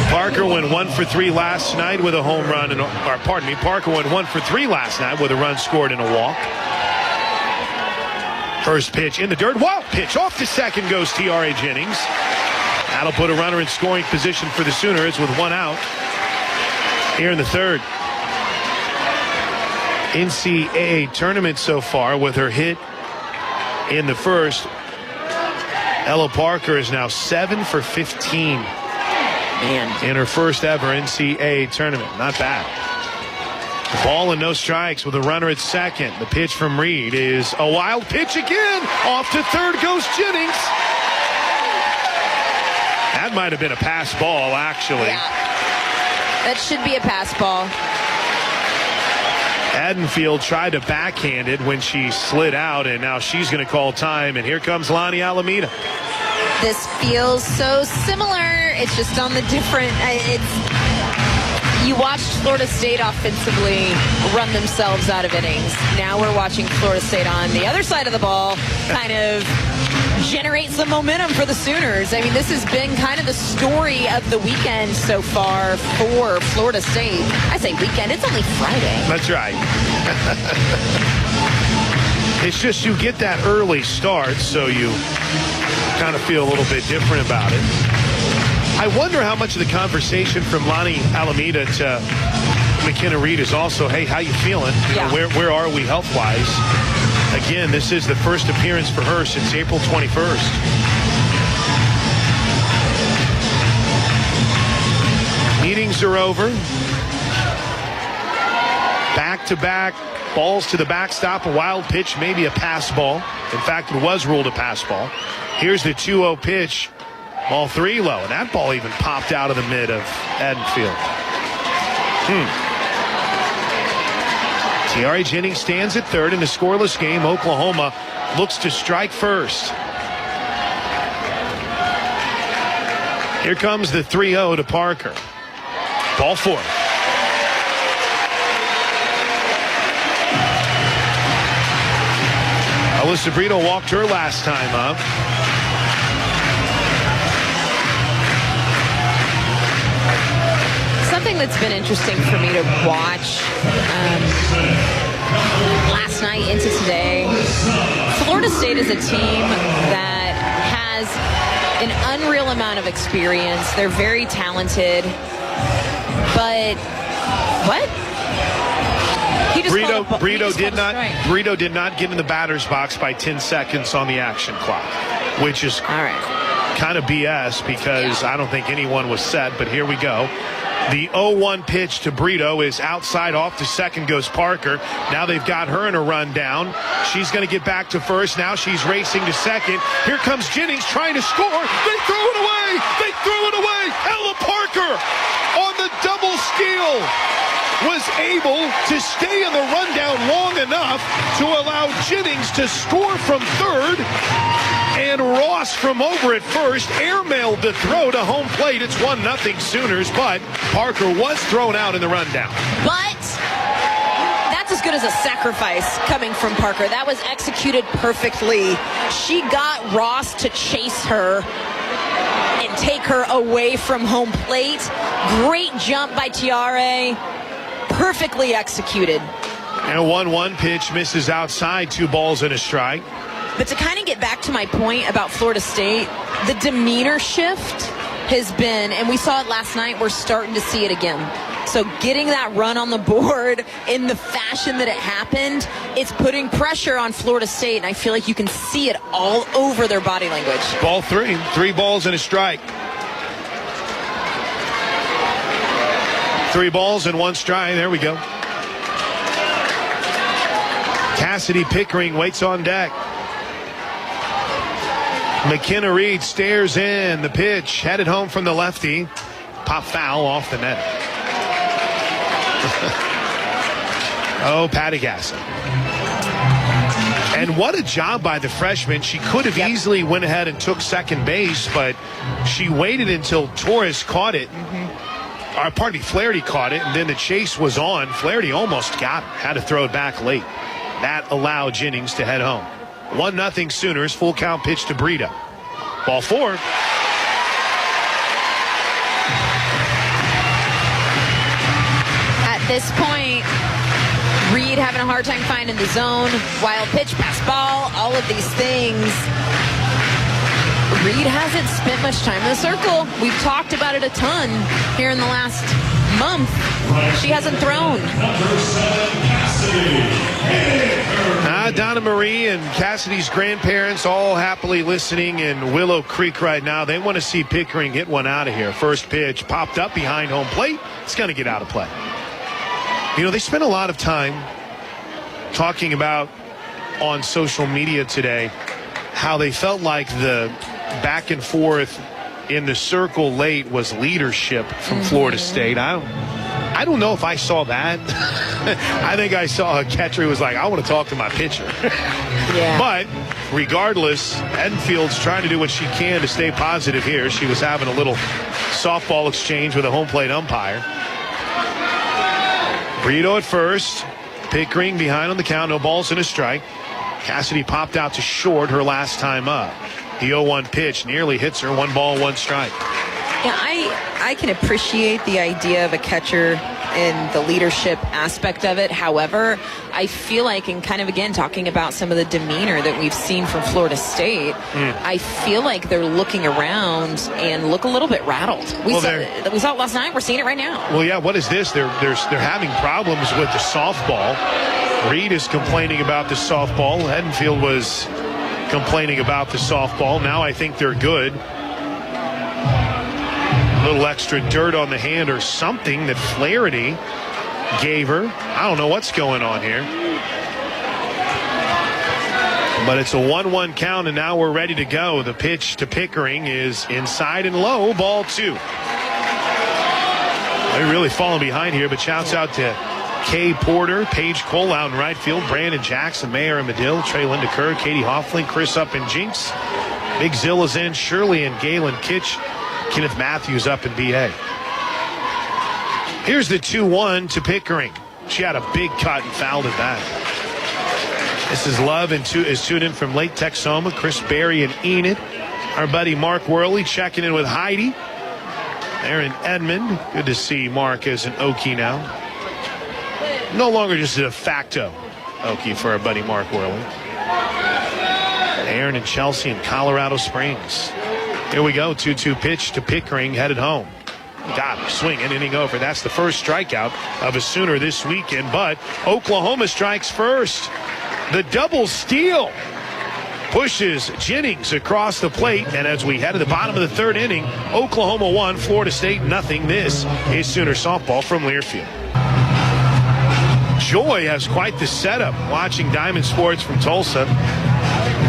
Parker went 1 for 3 last night with a home run. Parker went 1 for 3 last night with a run scored and a walk. First pitch in the dirt. Wild pitch off to second goes Tiare Jennings. That'll put a runner in scoring position for the Sooners with 1 out here in the 3rd. NCAA tournament so far with her hit in the first. Ella Parker is now 7 for 15 in her first ever NCAA tournament. Not bad. The ball and no strikes with a runner at second. The pitch from Reed is a wild pitch again. Off to third goes Jennings. That might have been a pass ball, actually. Yeah. That should be a pass ball. Haddonfield tried to backhand it when she slid out, and now she's going to call time. And here comes Lonnie Alameda. This feels so similar. It's just on the different. You watched Florida State offensively run themselves out of innings. Now we're watching Florida State on the other side of the ball kind of generate some momentum for the Sooners. I mean, this has been kind of the story of the weekend so far for Florida State. I say weekend, it's only Friday. That's right. It's just you get that early start, so you kind of feel a little bit different about it. I wonder how much of the conversation from Lonnie Alameda to McKenna Reed is also, hey, how you feeling? Yeah. Where are we health-wise? Again, this is the first appearance for her since April 21st. Meetings are over. Back-to-back balls to the backstop, a wild pitch, maybe a pass ball. In fact, it was ruled a pass ball. Here's the 2-0 pitch. Ball 3 low, and that ball even popped out of the mid of Haddonfield. Tiare Jennings stands at third in the scoreless game. Oklahoma looks to strike first. Here comes the 3-0 to Parker. Ball 4. Alyssa Brito walked her last time up. Something that's been interesting for me to watch last night into today, Florida State is a team that has an unreal amount of experience. They're very talented, but what? He just Brito did not get in the batter's box by 10 seconds on the action clock, which is kind of BS because I don't think anyone was set, but here we go. The 0-1 pitch to Brito is outside off to second goes Parker. Now they've got her in a rundown. She's going to get back to first. Now she's racing to second. Here comes Jennings trying to score. They threw it away. They threw it away. Ella Parker on the double steal was able to stay in the rundown long enough to allow Jennings to score from third. And Ross from over at first airmailed the throw to home plate. It's 1-0 Sooners, but Parker was thrown out in the rundown. But that's as good as a sacrifice coming from Parker. That was executed perfectly. She got Ross to chase her and take her away from home plate. Great jump by Tiare. Perfectly executed. And a 1-1 pitch misses outside, 2 balls and a strike. But to kind of get back to my point about Florida State, the demeanor shift has been, and we saw it last night, we're starting to see it again. So getting that run on the board in the fashion that it happened, it's putting pressure on Florida State, and I feel like you can see it all over their body language. Ball 3, 3 balls and a strike. 3 balls and 1 strike. There we go. Cassidy Pickering waits on deck. McKenna Reed stares in. The pitch headed home from the lefty. Pop foul off the net. Oh, Patty Gasson. And what a job by the freshman. She could have easily went ahead and took second base, but she waited until Torres caught it. Or pardon me, Flaherty caught it, and then the chase was on. Flaherty almost got it. Had to throw it back late. That allowed Jennings to head home. 1-0 Sooners. Full count pitch to Brito. Ball 4. At this point, Reed having a hard time finding the zone. Wild pitch, pass ball, all of these things. Reed hasn't spent much time in the circle. We've talked about it a ton here in the last month. She hasn't thrown. Donna Marie and Cassidy's grandparents all happily listening in Willow Creek right now. They want to see Pickering get one out of here. First pitch popped up behind home plate. It's going to get out of play. You know, they spent a lot of time talking about on social media today how they felt like the back and forth in the circle late was leadership from Florida State. I don't know if I saw that. I think I saw a catcher who was like, I want to talk to my pitcher. But regardless, Edenfield's trying to do what she can to stay positive here. She was having a little softball exchange with a home plate umpire. Brito at first. Pickering behind on the count. No balls and a strike. Cassidy popped out to short her last time up. The 0-1 pitch nearly hits her. 1 ball, 1 strike. Yeah, I can appreciate the idea of a catcher and the leadership aspect of it. However, I feel like, and kind of again talking about some of the demeanor that we've seen from Florida State, I feel like they're looking around and look a little bit rattled. We saw it last night. We're seeing it right now. Well, yeah. What is this? They're having problems with the softball. Reed is complaining about the softball. Edenfield was complaining about the softball. Now I think they're good. A little extra dirt on the hand or something that Flaherty gave her. I don't know what's going on here. But it's a 1-1 count, and now we're ready to go. The pitch to Pickering is inside and low. Ball 2. They're really falling behind here, but shouts out to Kay Porter, Paige Cole out in right field, Brandon Jackson, Mayer and Medill, Trey Linda Kerr, Katie Hoffling, Chris up in Jinx, Big Zilla's in, Shirley and Galen Kitch, Kenneth Matthews up in BA. Here's the 2-1 to Pickering. She had a big cut and fouled at that. This is Love and is tuned in from Lake Texoma. Chris Berry and Enid. Our buddy Mark Worley checking in with Heidi. Aaron Edmond. Good to see Mark as an Okie now. No longer just a de facto Okie for our buddy Mark Worley. Aaron and Chelsea in Colorado Springs. Here we go. 2-2 pitch to Pickering, headed home. Got him, swing and inning over. That's the first strikeout of a Sooner this weekend, but Oklahoma strikes first. The double steal pushes Jennings across the plate, and as we head to the bottom of the third inning, Oklahoma 1, Florida State nothing. This is Sooner softball from Learfield. Joy has quite the setup watching Diamond Sports from Tulsa.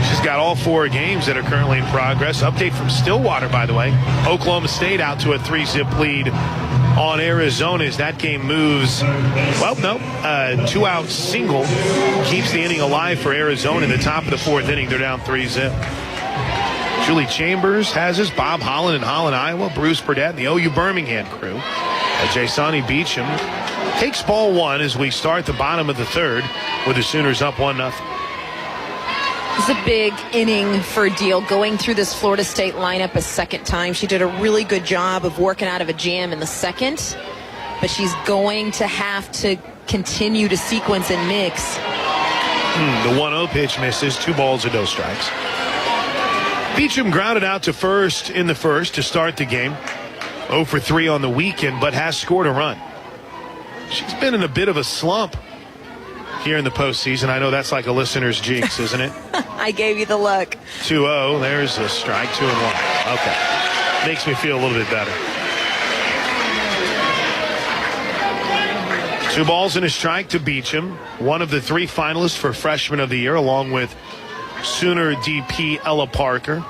She's got all 4 games that are currently in progress. Update from Stillwater, by the way. Oklahoma State out to a 3-zip lead on Arizona as that game moves. Well, no, 2-out single keeps the inning alive for Arizona. In the top of the 4th inning, they're down 3-zip. Julie Chambers has us, Bob Holland in Holland, Iowa, Bruce Burdett, and the OU Birmingham crew. Jasani Beecham takes ball 1 as we start the bottom of the 3rd with the Sooners up 1-0. It's a big inning for Deal going through this Florida State lineup a second time. She did a really good job of working out of a jam in the second, but she's going to have to continue to sequence and mix. The 1-0 pitch misses, 2 balls and no strikes. Beecham grounded out to first in the first to start the game. 0 for 3 on the weekend, but has scored a run. She's been in a bit of a slump here in the postseason. I know that's like a listener's jinx, isn't it? I gave you the look. 2-0. There's a strike. 2-1. Okay. Makes me feel a little bit better. 2 balls and a strike to Beecham. One of the 3 finalists for Freshman of the Year, along with Sooner DP Ella Parker.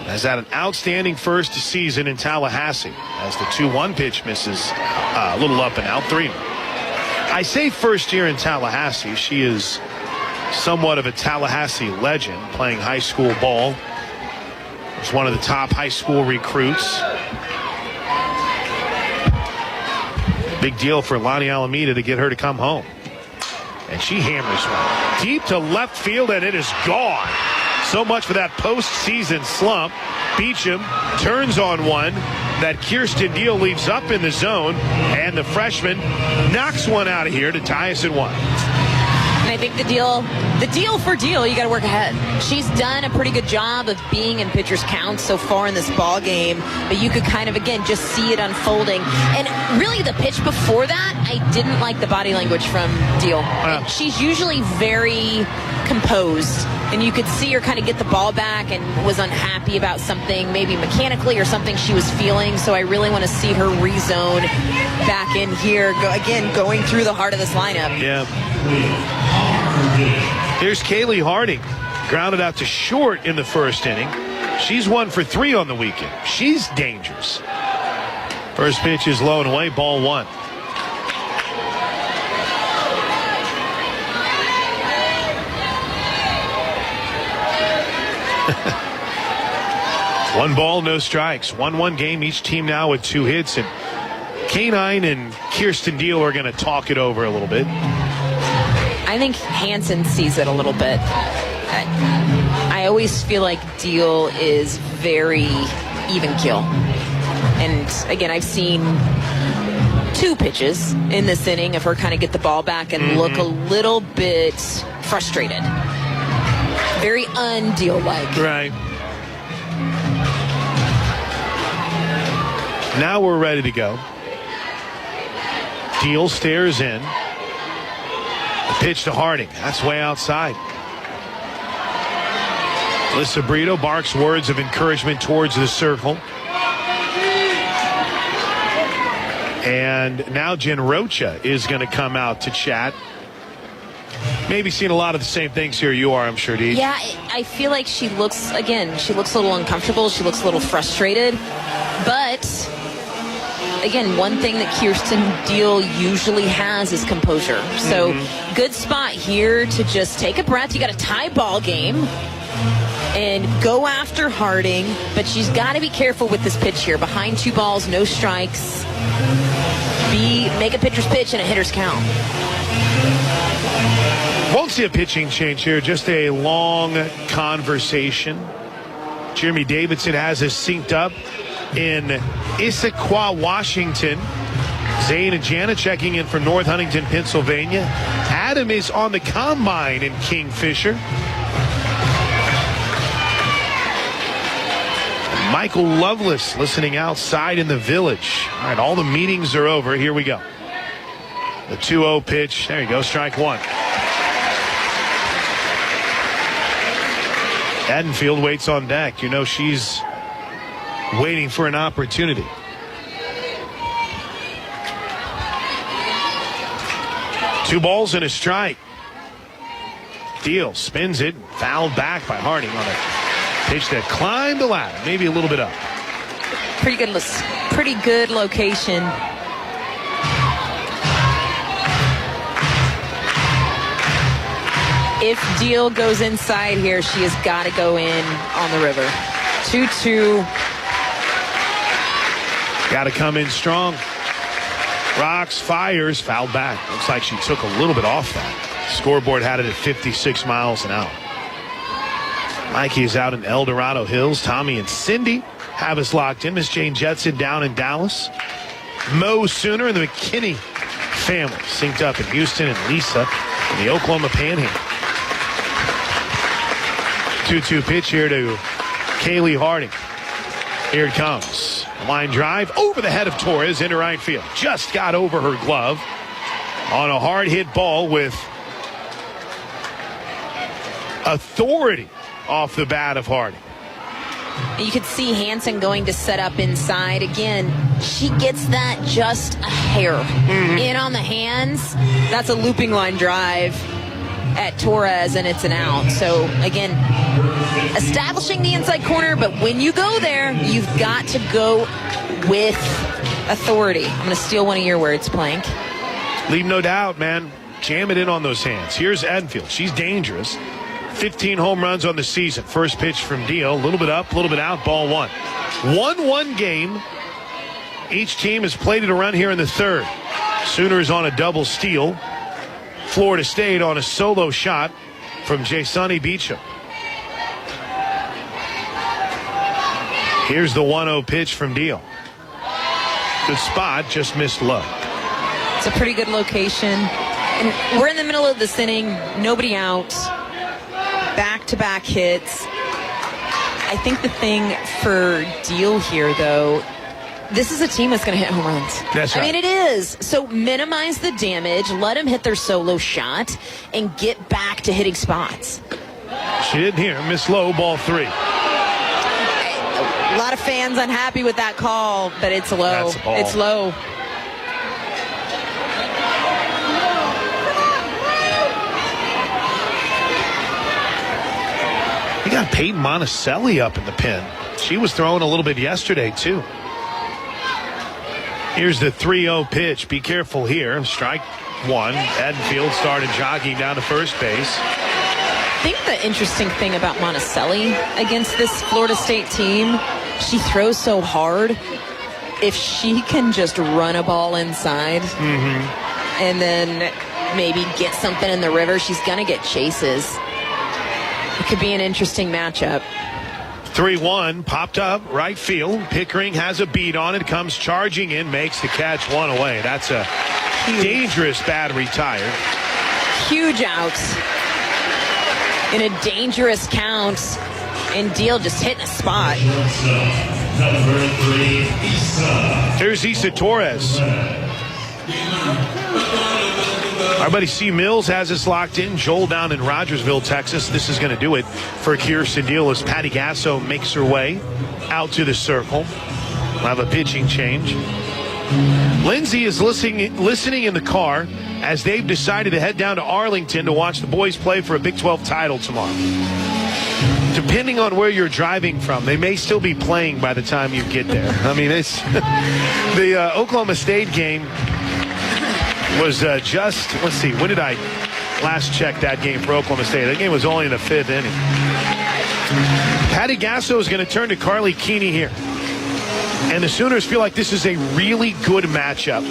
Has had an outstanding first season in Tallahassee as the 2-1 pitch misses a little up and out. 3. I say first year in Tallahassee. She is somewhat of a Tallahassee legend, playing high school ball. Was one of the top high school recruits. Big deal for Lonnie Alameda to get her to come home. And she hammers one deep to left field, and it is gone. So much for that postseason slump. Beecham turns on one that Kirsten Deal leaves up in the zone, and the freshman knocks one out of here to tie us at 1. And I think the deal for Deal, you got to work ahead. She's done a pretty good job of being in pitchers' counts so far in this ball game, but you could kind of, again, just see it unfolding. And really the pitch before that, I didn't like the body language from Deal. She's usually very composed, and you could see her kind of get the ball back and was unhappy about something, maybe mechanically or something she was feeling. So I really want to see her rezone back in here, going through the heart of this lineup. Yeah. Here's Kaylee Harding, grounded out to short in the first inning. She's 1 for 3 on the weekend. She's dangerous. First pitch is low and away, ball 1. One ball, no strikes. 1-1 game. Each team now with 2 hits. And K9 and Kirsten Deal are going to talk it over a little bit. I think Hansen sees it a little bit. I always feel like Deal is very even keel. And again, I've seen 2 pitches in this inning of her kind of get the ball back and look a little bit frustrated. Very un-Deal-like. Right. Now we're ready to go. Deal stares in. The pitch to Harding. That's way outside. Alyssa Brito barks words of encouragement towards the circle. And now Jen Rocha is going to come out to chat. Maybe seeing a lot of the same things here you are, I'm sure, Dee. Yeah, I feel like she looks a little uncomfortable. She looks a little frustrated. But again, one thing that Kirsten Deal usually has is composure. So good spot here to just take a breath. You got a tie ball game and go after Harding, but she's got to be careful with this pitch here. Behind 2 balls, no strikes. Make a pitcher's pitch and a hitter's count. Won't see a pitching change here, just a long conversation. Jeremy Davidson has us synced up in Issaquah, Washington. Zane and Jana checking in from North Huntington, Pennsylvania. Adam is on the combine in Kingfisher. Michael Lovelace listening outside in the Village. All right, all the meetings are over. Here we go. The 2-0 pitch. There you go, strike 1. Edenfield waits on deck. You know she's waiting for an opportunity. Two balls and a strike. Deal spins it, fouled back by Harding on a pitch that climbed the ladder, maybe a little bit up. Pretty good location. If Deal goes inside here, she has got to go in on the river. 2-2. Got to come in strong. Rocks, fires, fouled back. Looks like she took a little bit off that. Scoreboard had it at 56 miles an hour. Mikey is out in El Dorado Hills. Tommy and Cindy have us locked in. Miss Jane Jetson down in Dallas. Mo Sooner and the McKinney family synced up in Houston, and Lisa in the Oklahoma Panhandle. 2-2 pitch here to Kaylee Harding. Here it comes. Line drive over the head of Torres into right field. Just got over her glove on a hard hit ball with authority off the bat of Harding. You could see Hansen going to set up inside. Again, she gets that just a hair in on the hands. That's a looping line drive at Torres, and it's an out. So, again, establishing the inside corner, but when you go there, you've got to go with authority. I'm going to steal one of your words, Plank. Leave no doubt, man. Jam it in on those hands. Here's Edenfield. She's dangerous. 15 home runs on the season. First pitch from Deal. A little bit up, a little bit out. Ball 1. 1-1 game. Each team has played it around here in the third. Sooners on a double steal. Florida State on a solo shot from Jaysoni Beecham. Here's the 1-0 pitch from Deal. Good spot, just missed low. It's a pretty good location. And we're in the middle of this inning. Nobody out. Back-to-back hits. I think the thing for Deal here, though, this is a team that's going to hit home runs. That's right. I mean, it is. So minimize the damage, let them hit their solo shot, and get back to hitting spots. She didn't hear. Miss low, ball 3. A lot of fans unhappy with that call, but it's low. That's a ball. It's low. You got Peyton Monticelli up in the pen. She was throwing a little bit yesterday, too. Here's the 3-0 pitch. Be careful here. Strike 1. Edenfield started jogging down to first base. I think the interesting thing about Monticelli against this Florida State team, she throws so hard. If she can just run a ball inside and then maybe get something in the river, she's going to get chases. It could be an interesting matchup. 3-1, popped up, right field. Pickering has a beat on it, comes charging in, makes the catch, 1 away. That's a dangerous battery tire. Huge outs in a dangerous count, and Deal just hitting a spot. There's Issa Torres. Our buddy C. Mills has us locked in. Joel down in Rogersville, Texas. This is going to do it for Kirsten Deal as Patty Gasso makes her way out to the circle. We'll have a pitching change. Lindsay is listening in the car as they've decided to head down to Arlington to watch the boys play for a Big 12 title tomorrow. Depending on where you're driving from, they may still be playing by the time you get there. I mean, it's the Oklahoma State game was just, let's see, when did I last check that game for Oklahoma State? That game was only in the 5th inning. Patty Gasso is going to turn to Carly Keeney here. And the Sooners feel like this is a really good matchup.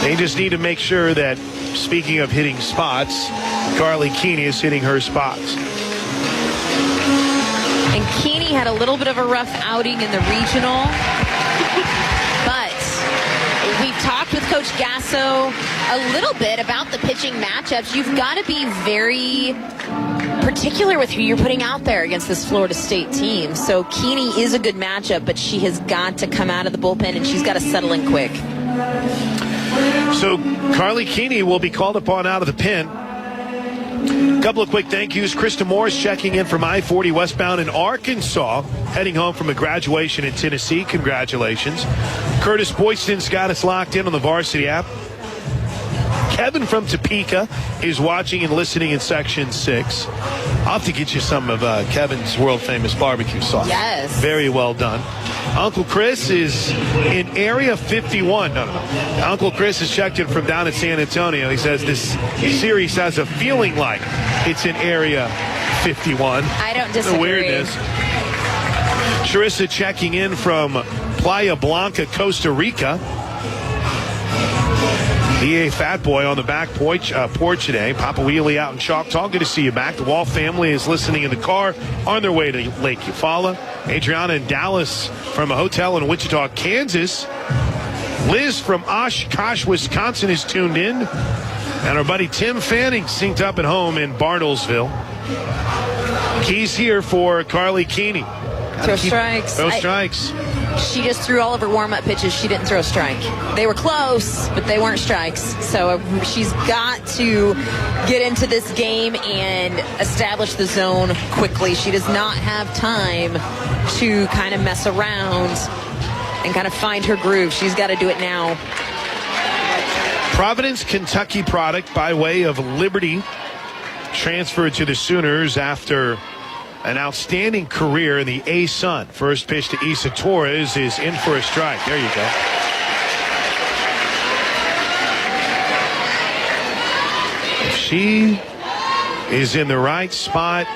They just need to make sure that, speaking of hitting spots, Carly Keeney is hitting her spots. And Keeney had a little bit of a rough outing in the regional. But we've talked with Coach Gasso a little bit about the pitching matchups. You've got to be very particular with who you're putting out there against this Florida State team. So Keeney is a good matchup, but she has got to come out of the bullpen and she's got to settle in quick. So Carly Keeney will be called upon out of the pen. A couple of quick thank yous. Krista Morris checking in from I-40 westbound in Arkansas, heading home from a graduation in Tennessee. Congratulations. Curtis Boyston's got us locked in on the Varsity app. Kevin from Topeka is watching and listening in Section 6. I'll have to get you some of Kevin's world-famous barbecue sauce. Yes. Very well done. Uncle Chris is in Area 51. No. Uncle Chris has checked in from down in San Antonio. He says this series has a feeling like it's in Area 51. I don't disagree. The weirdness. Charissa checking in from Playa Blanca, Costa Rica. B.A. Fat Boy on the back porch today. Papa Wheelie out in Choctaw. Good to see you back. The Wall family is listening in the car on their way to Lake Eufaula. Adriana in Dallas from a hotel in Wichita, Kansas. Liz from Oshkosh, Wisconsin is tuned in. And our buddy Tim Fanning synced up at home in Bartlesville. Keys here for Carly Keeney. Throw strikes. Throw strikes. She just threw all of her warm-up pitches. She didn't throw a strike. They were close, but they weren't strikes. So she's got to get into this game and establish the zone quickly. She does not have time to kind of mess around and kind of find her groove. She's got to do it now. Providence, Kentucky product by way of Liberty transferred to the Sooners after an outstanding career in the A-Sun. First pitch to Isa Torres is in for a strike. There you go. If she is in the right spot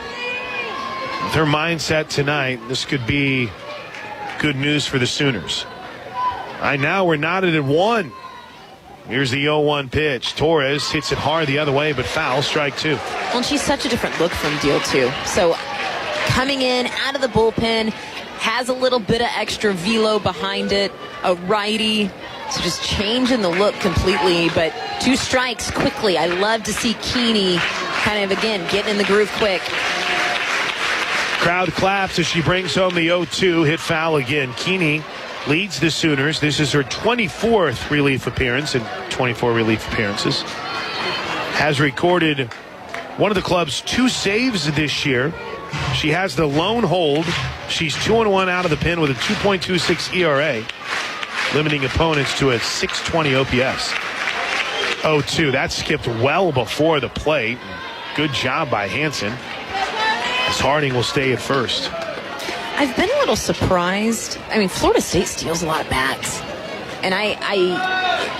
with her mindset tonight, this could be good news for the Sooners. Right now we're knotted at 1. Here's the 0-1 pitch. Torres hits it hard the other way, but foul. Strike 2. Well, and she's such a different look from Deal 2. So coming in out of the bullpen, has a little bit of extra velo behind it, a righty, so just changing the look completely, but 2 strikes quickly. I love to see Keeney kind of, again, getting in the groove quick. Crowd claps as she brings home the 0-2, hit foul again. Keeney leads the Sooners. This is her 24th relief appearance in 24 relief appearances. Has recorded one of the club's 2 saves this year. She has the lone hold. She's 2-1 out of the pen with a 2.26 ERA, limiting opponents to a 620 OPS. 0-2. That skipped well before the plate. Good job by Hansen, as Harding will stay at first. I've been a little surprised. I mean, Florida State steals a lot of bats. And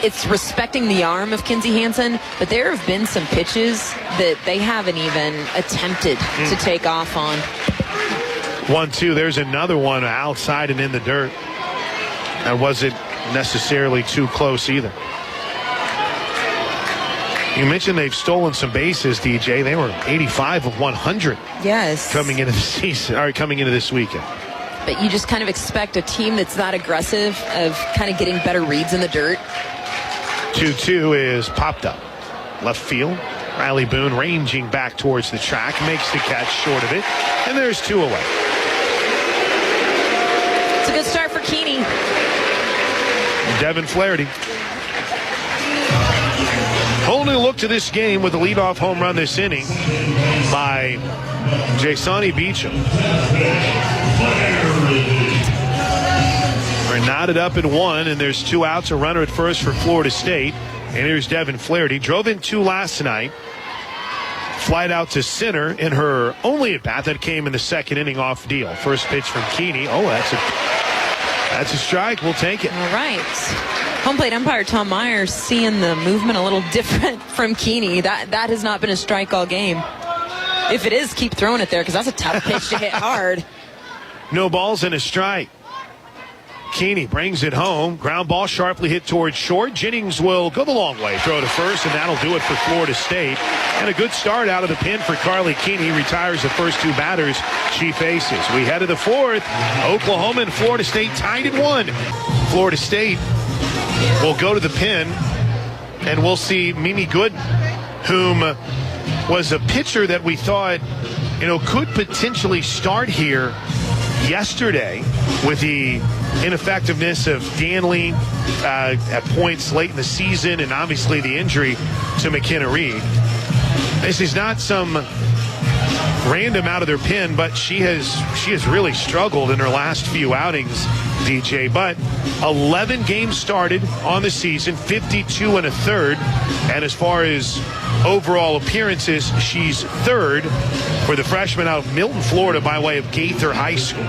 it's respecting the arm of Kinsey Hansen, but there have been some pitches that they haven't even attempted to take off on. 1-2. There's another one outside and in the dirt. That wasn't necessarily too close either. You mentioned they've stolen some bases, DJ. They were 85 of 100. Yes. Coming into the season, or coming into this weekend. But you just kind of expect a team that's not aggressive of kind of getting better reads in the dirt. 2-2 is popped up. Left field. Riley Boone ranging back towards the track. Makes the catch short of it. And there's 2 away. It's a good start for Keeney. Devin Flaherty. Holding a look to this game with a leadoff home run this inning by Jasani Beecham. We're knotted up at 1, and there's 2 outs, a runner at first for Florida State. And here's Devin Flaherty. Drove in 2 last night. Flied out to center in her only at-bat that came in the second inning off deal. First pitch from Keeney. Oh, that's a strike. We'll take it. All right. Home plate umpire Tom Myers seeing the movement a little different from Keeney. That has not been a strike all game. If it is, keep throwing it there because that's a tough pitch to hit hard. No balls and a strike. Keeney brings it home. Ground ball sharply hit towards short. Jennings will go the long way. Throw to first, and that'll do it for Florida State. And a good start out of the pen for Carly Keeney. Retires the first 2 batters she faces. We head to the 4th. Oklahoma and Florida State tied at 1. Florida State will go to the pen, and we'll see Mimi Gooden, whom was a pitcher that we thought, could potentially start here yesterday with the ineffectiveness of Danley at points late in the season and obviously the injury to McKenna Reed. This is not some random out of their pen, but she has really struggled in her last few outings, DJ. But 11 games started on the season, 52 1/3, and as far as overall appearances, she's 3rd for the freshman out of Milton, Florida, by way of Gaither High School.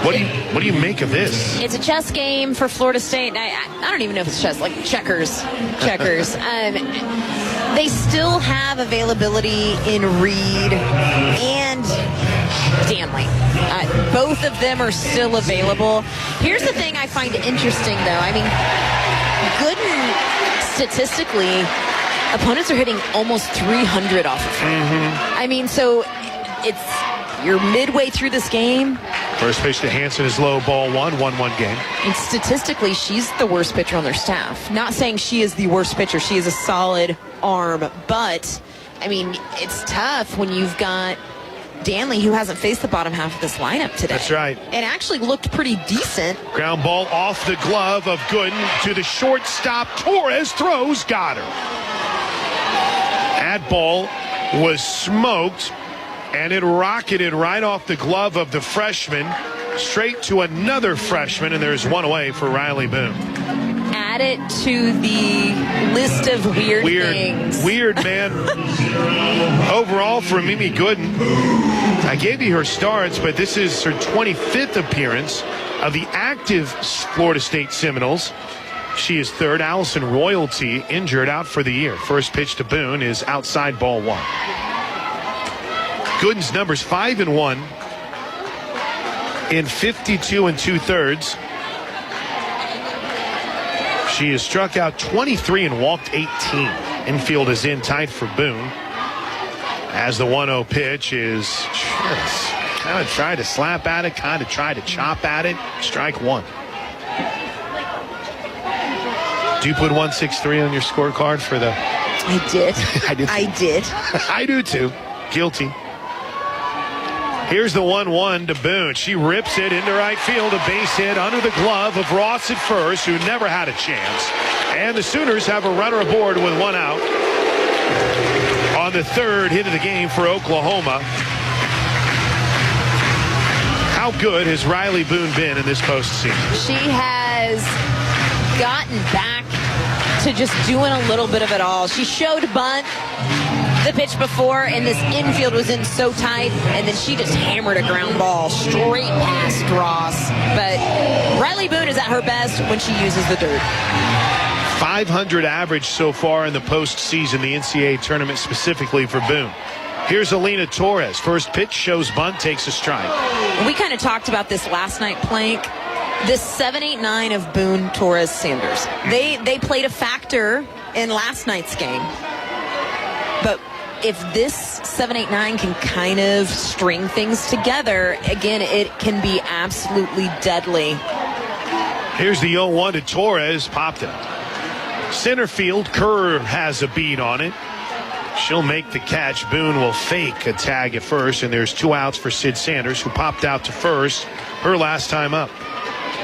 What do you make of this? It's a chess game for Florida State. I don't even know if it's chess, like checkers. They still have availability in Reed and Danley. Both of them are still available. Here's the thing I find interesting, though. I mean, Gooden, statistically, opponents are hitting almost 300 off of her. Mm-hmm. I mean, so you're midway through this game. First pitch to Hansen is low, ball 1-1 game. And statistically, she's the worst pitcher on their staff. Not saying she is the worst pitcher. She is a solid arm. But, I mean, it's tough when you've got Danley, who hasn't faced the bottom half of this lineup today. That's right. It actually looked pretty decent. Ground ball off the glove of Gooden to the shortstop. Torres throws, got her. That ball was smoked, and it rocketed right off the glove of the freshman, straight to another freshman, and there's one away for Riley Boone. Add it to the list of weird things. Weird, man. Overall for Mimi Gooden, I gave you her starts, but this is her 25th appearance of the active Florida State Seminoles. She is 3rd. Allison Royalty injured, out for the year. First pitch to Boone is outside, ball 1. Gooden's numbers 5-1 in 52 2/3. She has struck out 23 and walked 18. Infield is in tight for Boone. As the 1-0 pitch is just kind of tried to slap at it, kind of tried to chop at it. Strike 1. Do you put 163 on your scorecard for the... I did. I did. I do too. Guilty. Here's the 1-1 to Boone. She rips it into right field. A base hit under the glove of Ross at first, who never had a chance. And the Sooners have a runner aboard with 1 out on the 3rd hit of the game for Oklahoma. How good has Riley Boone been in this postseason? She has gotten back to just doing a little bit of it all. She showed bunt the pitch before, and this infield was in so tight, and then she just hammered a ground ball straight past Ross. But Riley Boone is at her best when she uses the dirt. 500 average so far in the postseason, the NCAA tournament specifically for Boone. Here's Alina Torres. First pitch shows bunt, takes a strike. We kind of talked about this last night, Plank. This 7-8-9 of Boone, Torres, Sanders. They played a factor in last night's game. But if this 7-8-9 can kind of string things together, again, it can be absolutely deadly. Here's the 0-1 to Torres. Popped it. Center field, Kerr has a beat on it. She'll make the catch. Boone will fake a tag at first, and there's 2 outs for Sid Sanders, who popped out to first her last time up.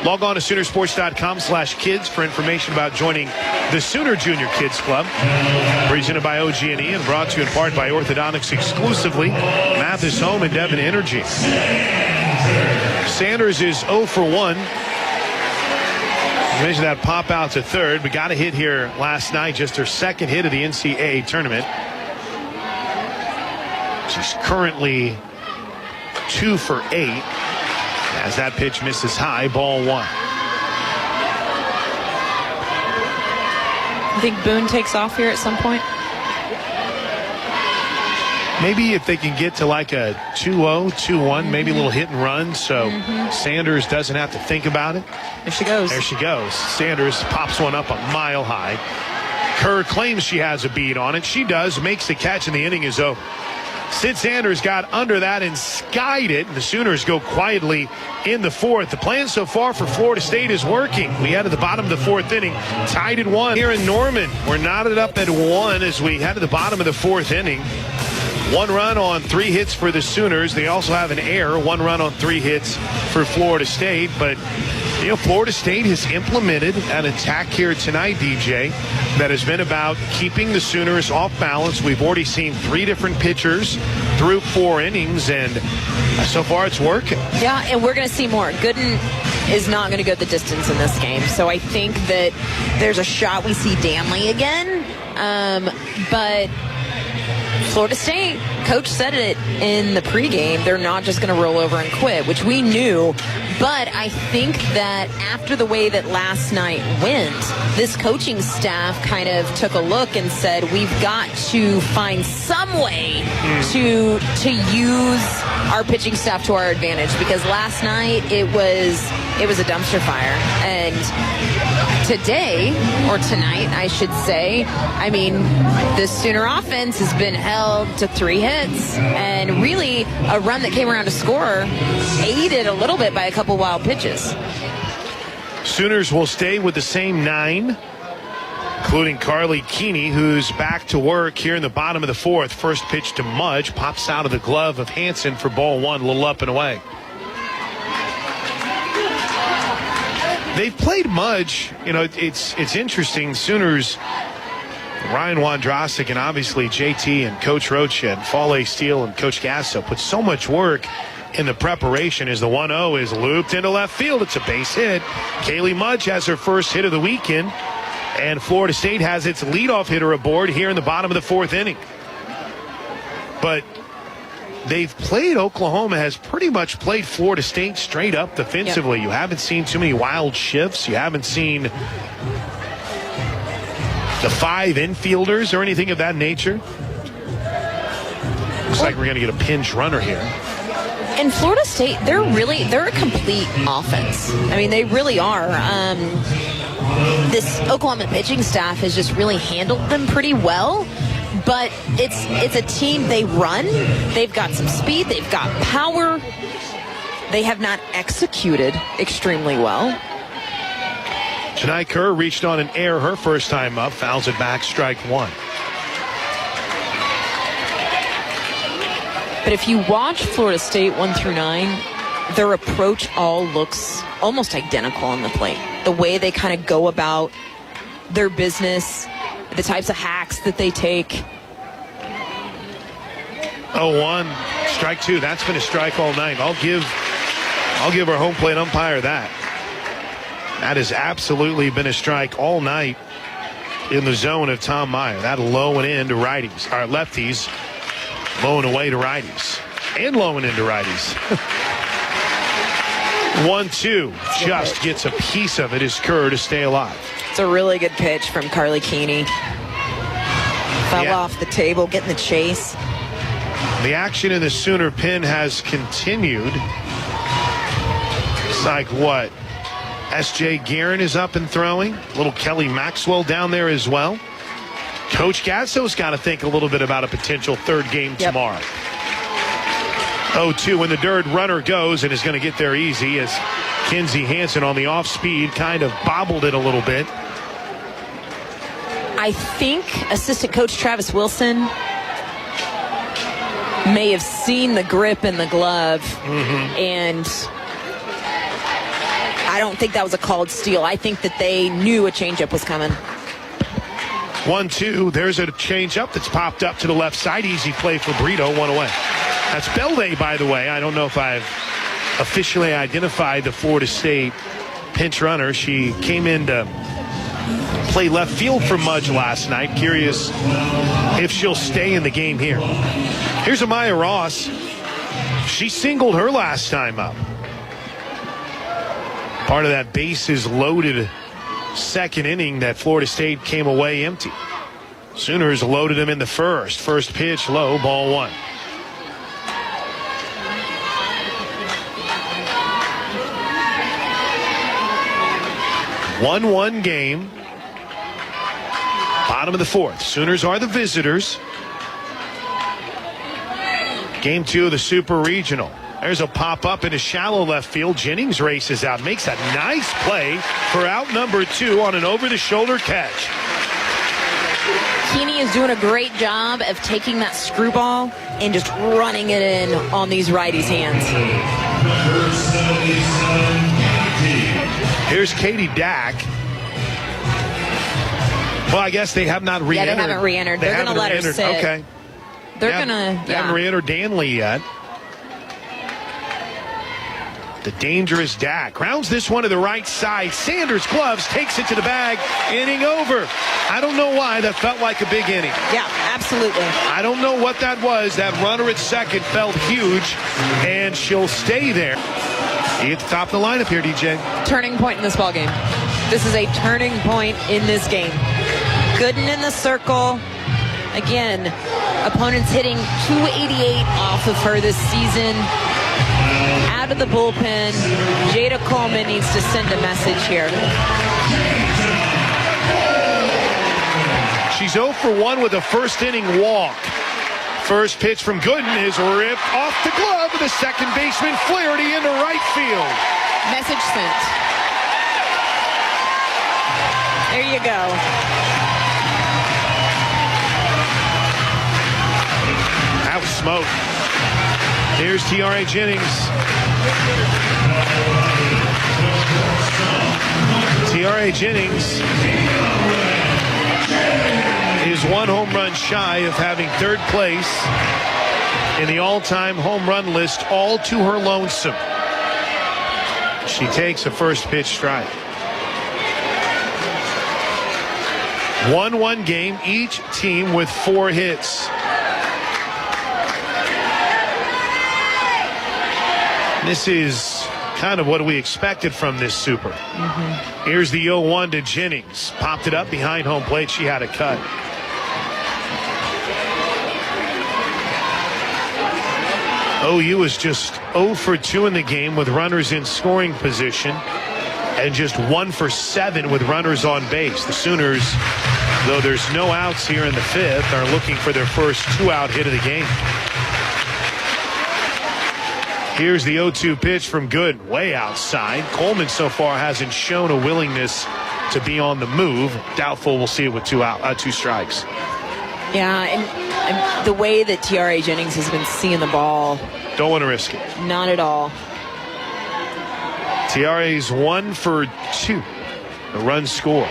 Log on to Soonersports.com/kids for information about joining the Sooner Junior Kids Club. Presented by OG&E and brought to you in part by Orthodontics exclusively, Mathis Home and Devon Energy. Sanders is 0 for 1 Mentioned that pop out to third. We got a hit here last night, just her second hit of the NCAA tournament. She's currently 2 for 8 as that pitch misses high, ball 1. I think Boone takes off here at some point. Maybe if they can get to like a 2-0, 2-1, maybe a little hit and run, so Sanders doesn't have to think about it. There she goes. There she goes. Sanders pops one up a mile high. Kerr claims she has a bead on it. She does, makes the catch, and the inning is over. Sid Sanders got under that and skied it. The Sooners go quietly in the 4th. The plan so far for Florida State is working. We head to the bottom of the 4th inning, tied at 1 here in Norman. We're knotted up at 1 as we head to the bottom of the 4th inning. 1 run on 3 hits for the Sooners. They also have an error, 1 run on 3 hits for Florida State. But, you know, Florida State has implemented an attack here tonight, DJ, that has been about keeping the Sooners off balance. We've already seen 3 different pitchers through 4 innings, and so far it's working. Yeah, and we're going to see more. Gooden is not going to go the distance in this game. So I think that there's a shot we see Danley again. But Florida State, coach said it in the pregame, they're not just going to roll over and quit, which we knew. But I think that after the way that last night went, this coaching staff kind of took a look and said, we've got to find some way to use our pitching staff to our advantage, because last night it was a dumpster fire. And today, or tonight, I should say, I mean, the Sooner offense has been held to 3 hits, and really a run that came around to score aided a little bit by a couple wild pitches. Sooners will stay with the same 9, including Carly Keeney, who's back to work here in the bottom of the 4th. First pitch to Mudge, pops out of the glove of Hansen for ball 1, a little up and away. They've played Mudge. You know, it's interesting. Sooners, Ryan Wondrosik, and obviously JT and Coach Roach and Fale Steele and Coach Gasso put so much work in the preparation as the 1-0 is looped into left field. It's a base hit. Kaylee Mudge has her first hit of the weekend, and Florida State has its leadoff hitter aboard here in the bottom of the 4th inning. But they've played, Oklahoma has pretty much played Florida State straight up defensively. Yep. You haven't seen too many wild shifts. You haven't seen the 5 infielders or anything of that nature. Looks like we're going to get a pinch runner here. And Florida State, they're a complete offense. I mean, they really are. This Oklahoma pitching staff has just really handled them pretty well. But it's a team, they run, they've got some speed, they've got power. They have not executed extremely well. Janai Kerr reached on an error her first time up, fouls it back, strike 1. But if you watch Florida State 1 through 9, their approach all looks almost identical on the plate. The way they kind of go about their business, the types of hacks that they take. 0-1, strike 2. That's been a strike all night. I'll give our home plate umpire that. That has absolutely been a strike all night in the zone of Tom Meyer. That low and in to righties, or lefties, low and away to righties, and low and into righties. 1-2, just gets a piece of it as Kerr to stay alive. It's a really good pitch from Carly Keeney. Fell off the table, getting the chase. The action in the Sooner pen has continued. It's like what? S.J. Guerin is up and throwing. Little Kelly Maxwell down there as well. Coach Gasso's got to think a little bit about a potential 3rd game tomorrow. 0-2 when the dirt runner goes and is going to get there easy as Kinsey Hansen on the off speed kind of bobbled it a little bit. I think assistant coach Travis Wilson may have seen the grip in the glove, and I don't think that was a called steal. I think that they knew a changeup was coming. 1-2. There's a changeup that's popped up to the left side. Easy play for Brito. 1 away. That's Belde, by the way. I don't know if I've officially identified the Florida State pinch runner. She came in to play left field for Mudge last night. Curious if she'll stay in the game here. Here's Amaya Ross. She singled her last time up. Part of that bases loaded second inning that Florida State came away empty. Sooners loaded him in the first. First pitch low, ball one. One game. Bottom of the fourth. Sooners are the visitors. Game 2 of the Super Regional. There's a pop-up into shallow left field. Jennings races out. Makes a nice play for out number 2 on an over-the-shoulder catch. Keeney is doing a great job of taking that screwball and just running it in on these righties' hands. Here's Katie Dack. Well, I guess they have not re-entered. Yeah, they haven't re-entered. They're going to let her sit. Okay. They haven't re-entered Danley yet. The dangerous Dack grounds this one to the right side. Sanders gloves, takes it to the bag. Inning over. I don't know why that felt like a big inning. Yeah, absolutely. I don't know what that was. That runner at second felt huge, and she'll stay there. You at the top of the lineup here, DJ. Turning point in this ball game. This is a turning point in this game. Gooden in the circle. Again, opponents hitting .288 off of her this season. Out of the bullpen. Jada Coleman needs to send a message here. She's 0 for 1 with a first inning walk. First pitch from Gooden is ripped off the glove of the second baseman Flaherty into right field. Message sent. There you go. That was smoke. Here's Tiare Jennings. Tiare Jennings is 1 home run shy of having third place in the all-time home run list, all to her lonesome. She takes a first pitch strike. 1-1 game, each team with 4 hits. This is kind of what we expected from this Super. Here's the 0-1 to Jennings. Popped it up behind home plate. She had a cut. OU is just 0 for 2 in the game with runners in scoring position and just 1 for 7 with runners on base. The Sooners, though there's no outs here in the 5th, are looking for their first 2-out hit of the game. Here's the 0-2 pitch from Good, way outside. Coleman so far hasn't shown a willingness to be on the move. Doubtful we'll see it with 2 strikes. Yeah, and the way that Tiare Jennings has been seeing the ball. Don't want to risk it. Not at all. Tiare's 1 for 2. The run score.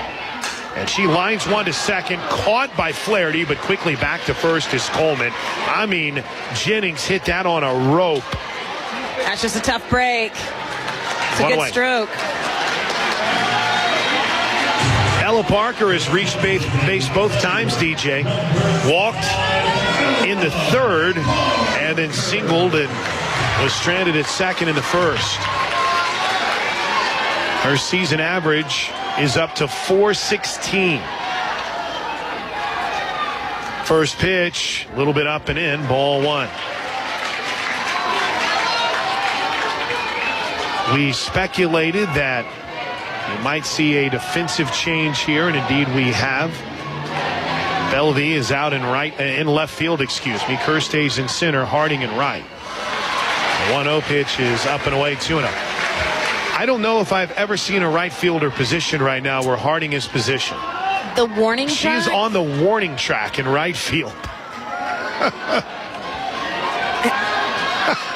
And she lines one to second, caught by Flaherty, but quickly back to first is Coleman. I mean, Jennings hit that on a rope. That's just a tough break. It's a good stroke. Ella Parker has reached base both times, DJ. Walked in the third and then singled and was stranded at second in the first. Her season average is up to .416. First pitch, a little bit up and in, ball one. We speculated that we might see a defensive change here, and indeed we have. Belvey is out in left field, Kerr stays in center, Harding in right. The 1-0 pitch is up and away, 2-0. I don't know if I've ever seen a right fielder position right now where Harding is positioned. The warning track? She's on the warning track in right field.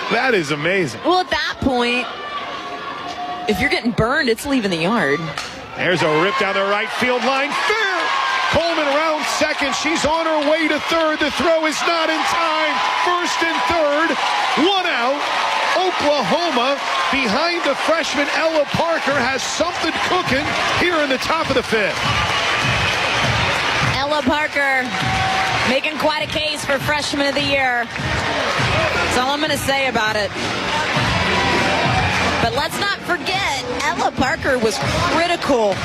That is amazing. Well, at that point, if you're getting burned, it's leaving the yard. There's a rip down the right field line. Fair! Coleman around second. She's on her way to third. The throw is not in time. First and third. 1 out. Oklahoma, behind the freshman Ella Parker, has something cooking here in the top of the fifth. Ella Parker making quite a case for freshman of the year. That's all I'm going to say about it. But let's not forget, Ella Parker was critical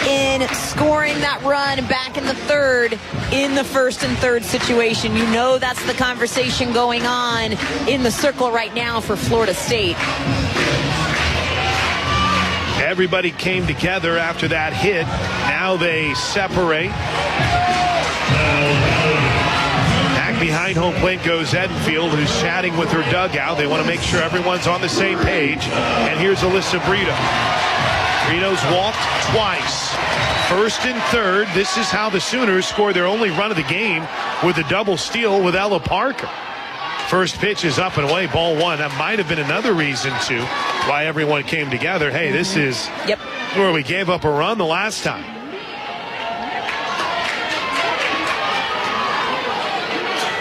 in scoring that run back in the third in the first and third situation. You know that's the conversation going on in the circle right now for Florida State. Everybody came together after that hit. Now they separate. Back behind home plate goes Edenfield, who's chatting with her dugout. They want to make sure everyone's on the same page. And here's Alyssa Brito. Brito's walked twice. First and third. This is how the Sooners score their only run of the game with a double steal with Ella Parker. First pitch is up and away, ball one. That might have been another reason, too, why everyone came together. Hey, this is where we gave up a run the last time.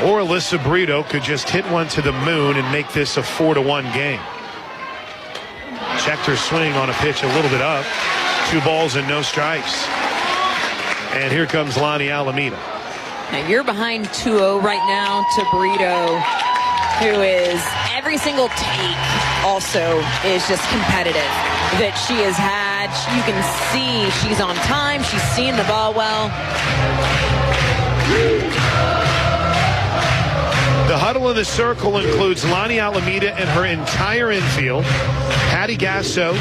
Or Alyssa Brito could just hit one to the moon and make this a 4-1 game. Checked her swing on a pitch a little bit up. 2 balls and no strikes. And here comes Lonnie Alameda. Now you're behind 2-0 right now to Brito, who is every single take also is just competitive that she has had. You can see she's on time. She's seeing the ball well. The huddle in the circle includes Lonnie Alameda and her entire infield. Patty Gasso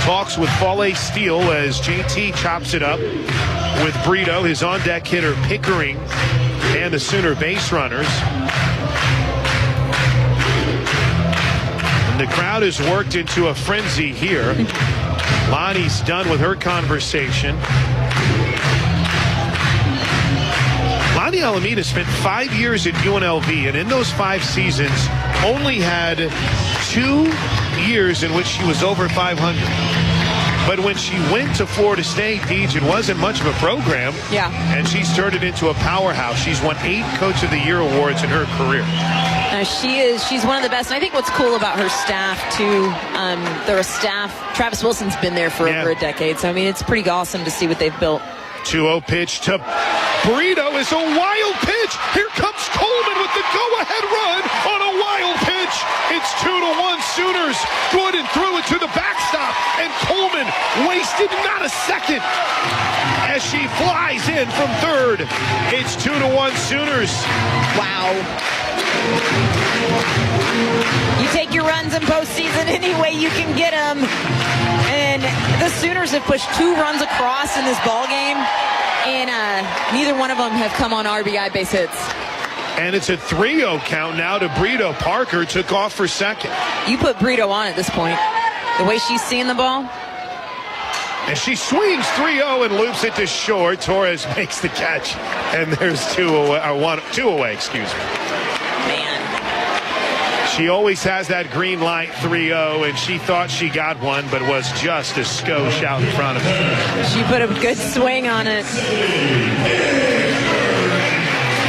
talks with Fale Steele as JT chops it up with Brito, his on-deck hitter Pickering, and the Sooner base runners. And the crowd has worked into a frenzy here. Lonnie's done with her conversation. Lonnie Alameda spent 5 years at UNLV, and in those 5 seasons only had 2 years in which she was over 500. But when she went to Florida State, Deej, it wasn't much of a program. Yeah. And she's turned it into a powerhouse. She's won 8 Coach of the Year awards in her career. She's one of the best. And I think what's cool about her staff, too, their staff, Travis Wilson's been there for over a decade. So, I mean, it's pretty awesome to see what they've built. 2-0 pitch to Brito is a wild pitch. Here comes Coleman with the go-ahead run on a wild pitch. It's 2-1 Sooners. Gordon threw it to the backstop, and Coleman wasted not a second as she flies in from third. It's 2-1 Sooners. Wow. You take your runs in postseason any way you can get them. And the Sooners have pushed 2 runs across in this ball game, and neither one of them have come on RBI base hits. And it's a 3-0 count now to Brito. Parker took off for second. You put Brito on at this point. The way she's seeing the ball. And she swings 3-0 and loops it to short. Torres makes the catch, and there's 2 away, excuse me. She always has that green light 3-0, and she thought she got one, but was just a skosh out in front of her. She put a good swing on it.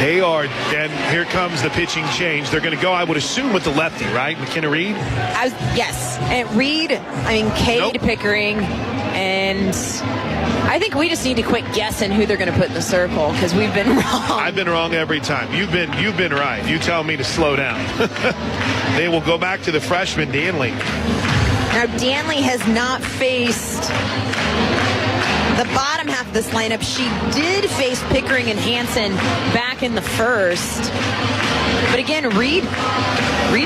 They are, and here comes the pitching change. They're going to go, I would assume, with the lefty, right? McKenna Reed? Yes. And Reed, Cade Pickering, and I think we just need to quit guessing who they're going to put in the circle, because we've been wrong. I've been wrong every time. You've been right. You tell me to slow down. They will go back to the freshman, Danley. Now, Danley has not faced the bottom half of this lineup. She did face Pickering and Hansen back in the first. But again, Reed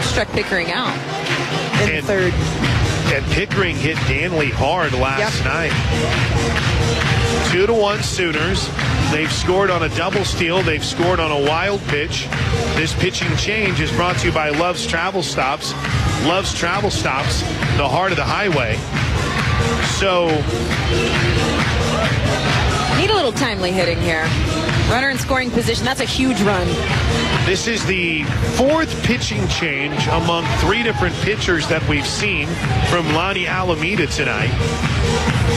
struck Pickering out in the third. And Pickering hit Danley hard last night. 2-1 Sooners. They've scored on a double steal. They've scored on a wild pitch. This pitching change is brought to you by Love's Travel Stops. Love's Travel Stops, the heart of the highway. So, need a little timely hitting here. Runner in scoring position. That's a huge run. This is the 4th pitching change among 3 different pitchers that we've seen from Lonnie Alameda tonight.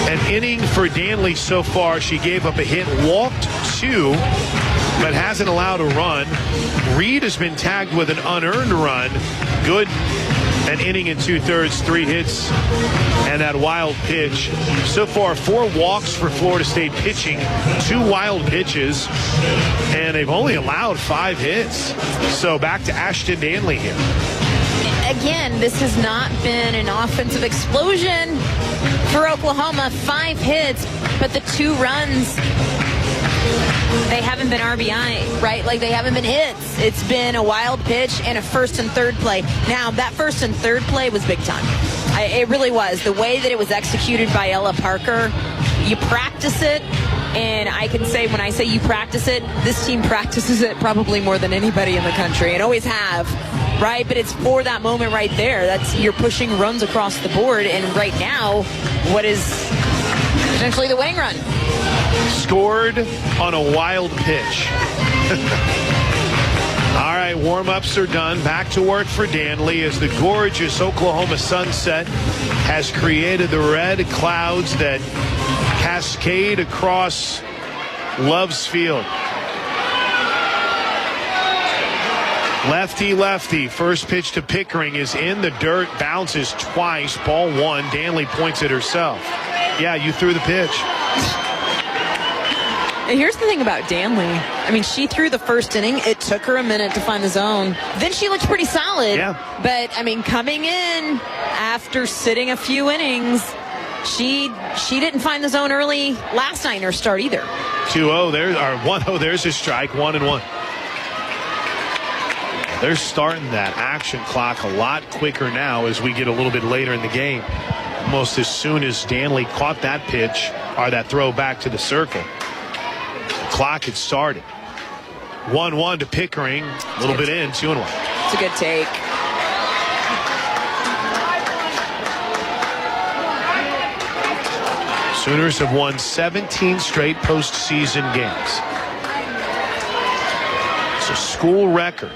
An inning for Danley so far. She gave up a hit, walked 2, but hasn't allowed a run. Reed has been tagged with an unearned run. Good An inning and 2/3, 3 hits, and that wild pitch. So far, 4 walks for Florida State pitching, 2 wild pitches, and they've only allowed 5 hits. So back to Ashton Danley here. Again, this has not been an offensive explosion for Oklahoma. 5 hits, but the 2 runs, they haven't been RBI, right? Like, they haven't been hits. It's been a wild pitch and a first and third play. Now, that first and third play was big time. It really was. The way that it was executed by Ella Parker, you practice it, and I can say, when I say you practice it, this team practices it probably more than anybody in the country, and always have, right? But it's for that moment right there. That's, you're pushing runs across the board, and right now, what is potentially the winning run? Scored on a wild pitch. All right, warm-ups are done. Back to work for Danley as the gorgeous Oklahoma sunset has created the red clouds that cascade across Love's Field. Lefty. First pitch to Pickering is in the dirt, bounces twice, ball 1. Danley points it herself. Yeah, you threw the pitch. Here's the thing about Danley. I mean, she threw the first inning. It took her a minute to find the zone. Then she looked pretty solid. Yeah. But, I mean, coming in after sitting a few innings, she didn't find the zone early last night in her start either. 2-0 there, or 1-0. There's a strike, 1-1. They're starting that action clock a lot quicker now as we get a little bit later in the game. Almost as soon as Danley caught that pitch, or that throw back to the circle, the clock had started. 1-1 to Pickering. A little bit in, 2-1. It's a good take. Sooners have won 17 straight postseason games. It's a school record.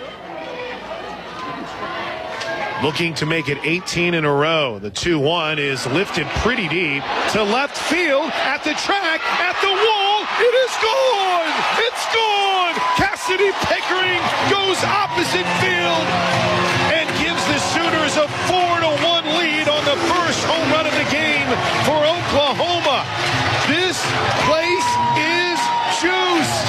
Looking to make it 18 in a row. The 2-1 is lifted pretty deep to left field, at the track, at the wall. It is gone! It's gone! Cassidy Pickering goes opposite field and gives the Sooners a 4-1 lead on the first home run of the game for Oklahoma. This place is juiced.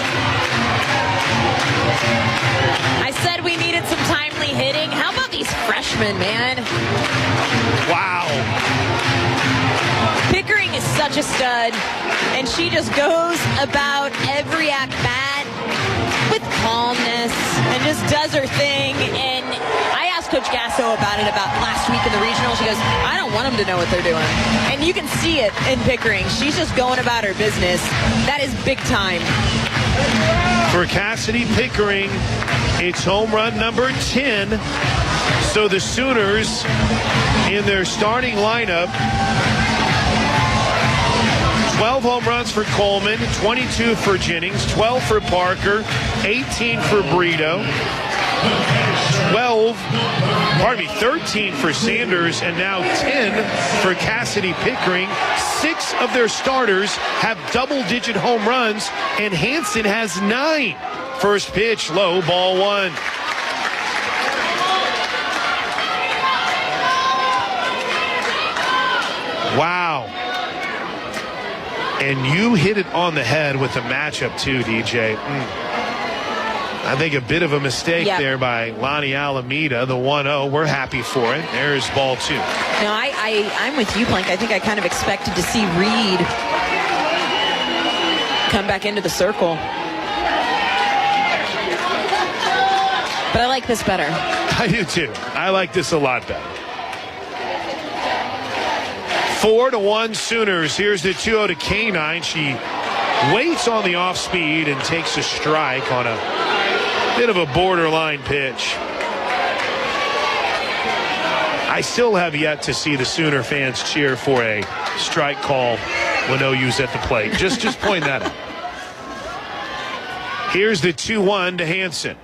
I said we needed some timely hitting. How about these freshmen, man? Wow. Pickering is such a stud, and she just goes about every at-bat with calmness and just does her thing. And I asked Coach Gasso about it about last week in the regional. She goes, I don't want them to know what they're doing. And you can see it in Pickering. She's just going about her business. That is big time. For Cassidy Pickering, it's home run number 10. So the Sooners, in their starting lineup, 12 home runs for Coleman, 22 for Jennings, 12 for Parker, 18 for Brito, 13 for Sanders, and now 10 for Cassidy Pickering. 6 of their starters have double-digit home runs, and Hansen has 9. First pitch, low, ball 1. Wow. And you hit it on the head with the matchup too, DJ. I think a bit of a mistake there by Lonnie Alameda, the 1-0. We're happy for it. There's ball 2. No, I'm with you, Plank. I think I kind of expected to see Reed come back into the circle. But I like this better. I do too. I like this a lot better. 4-1 Sooners. Here's the 2-0 to K9. She waits on the off speed and takes a strike on a bit of a borderline pitch. I still have yet to see the Sooner fans cheer for a strike call when OU's at the plate. Just point that out. Here's the 2-1 to Hansen.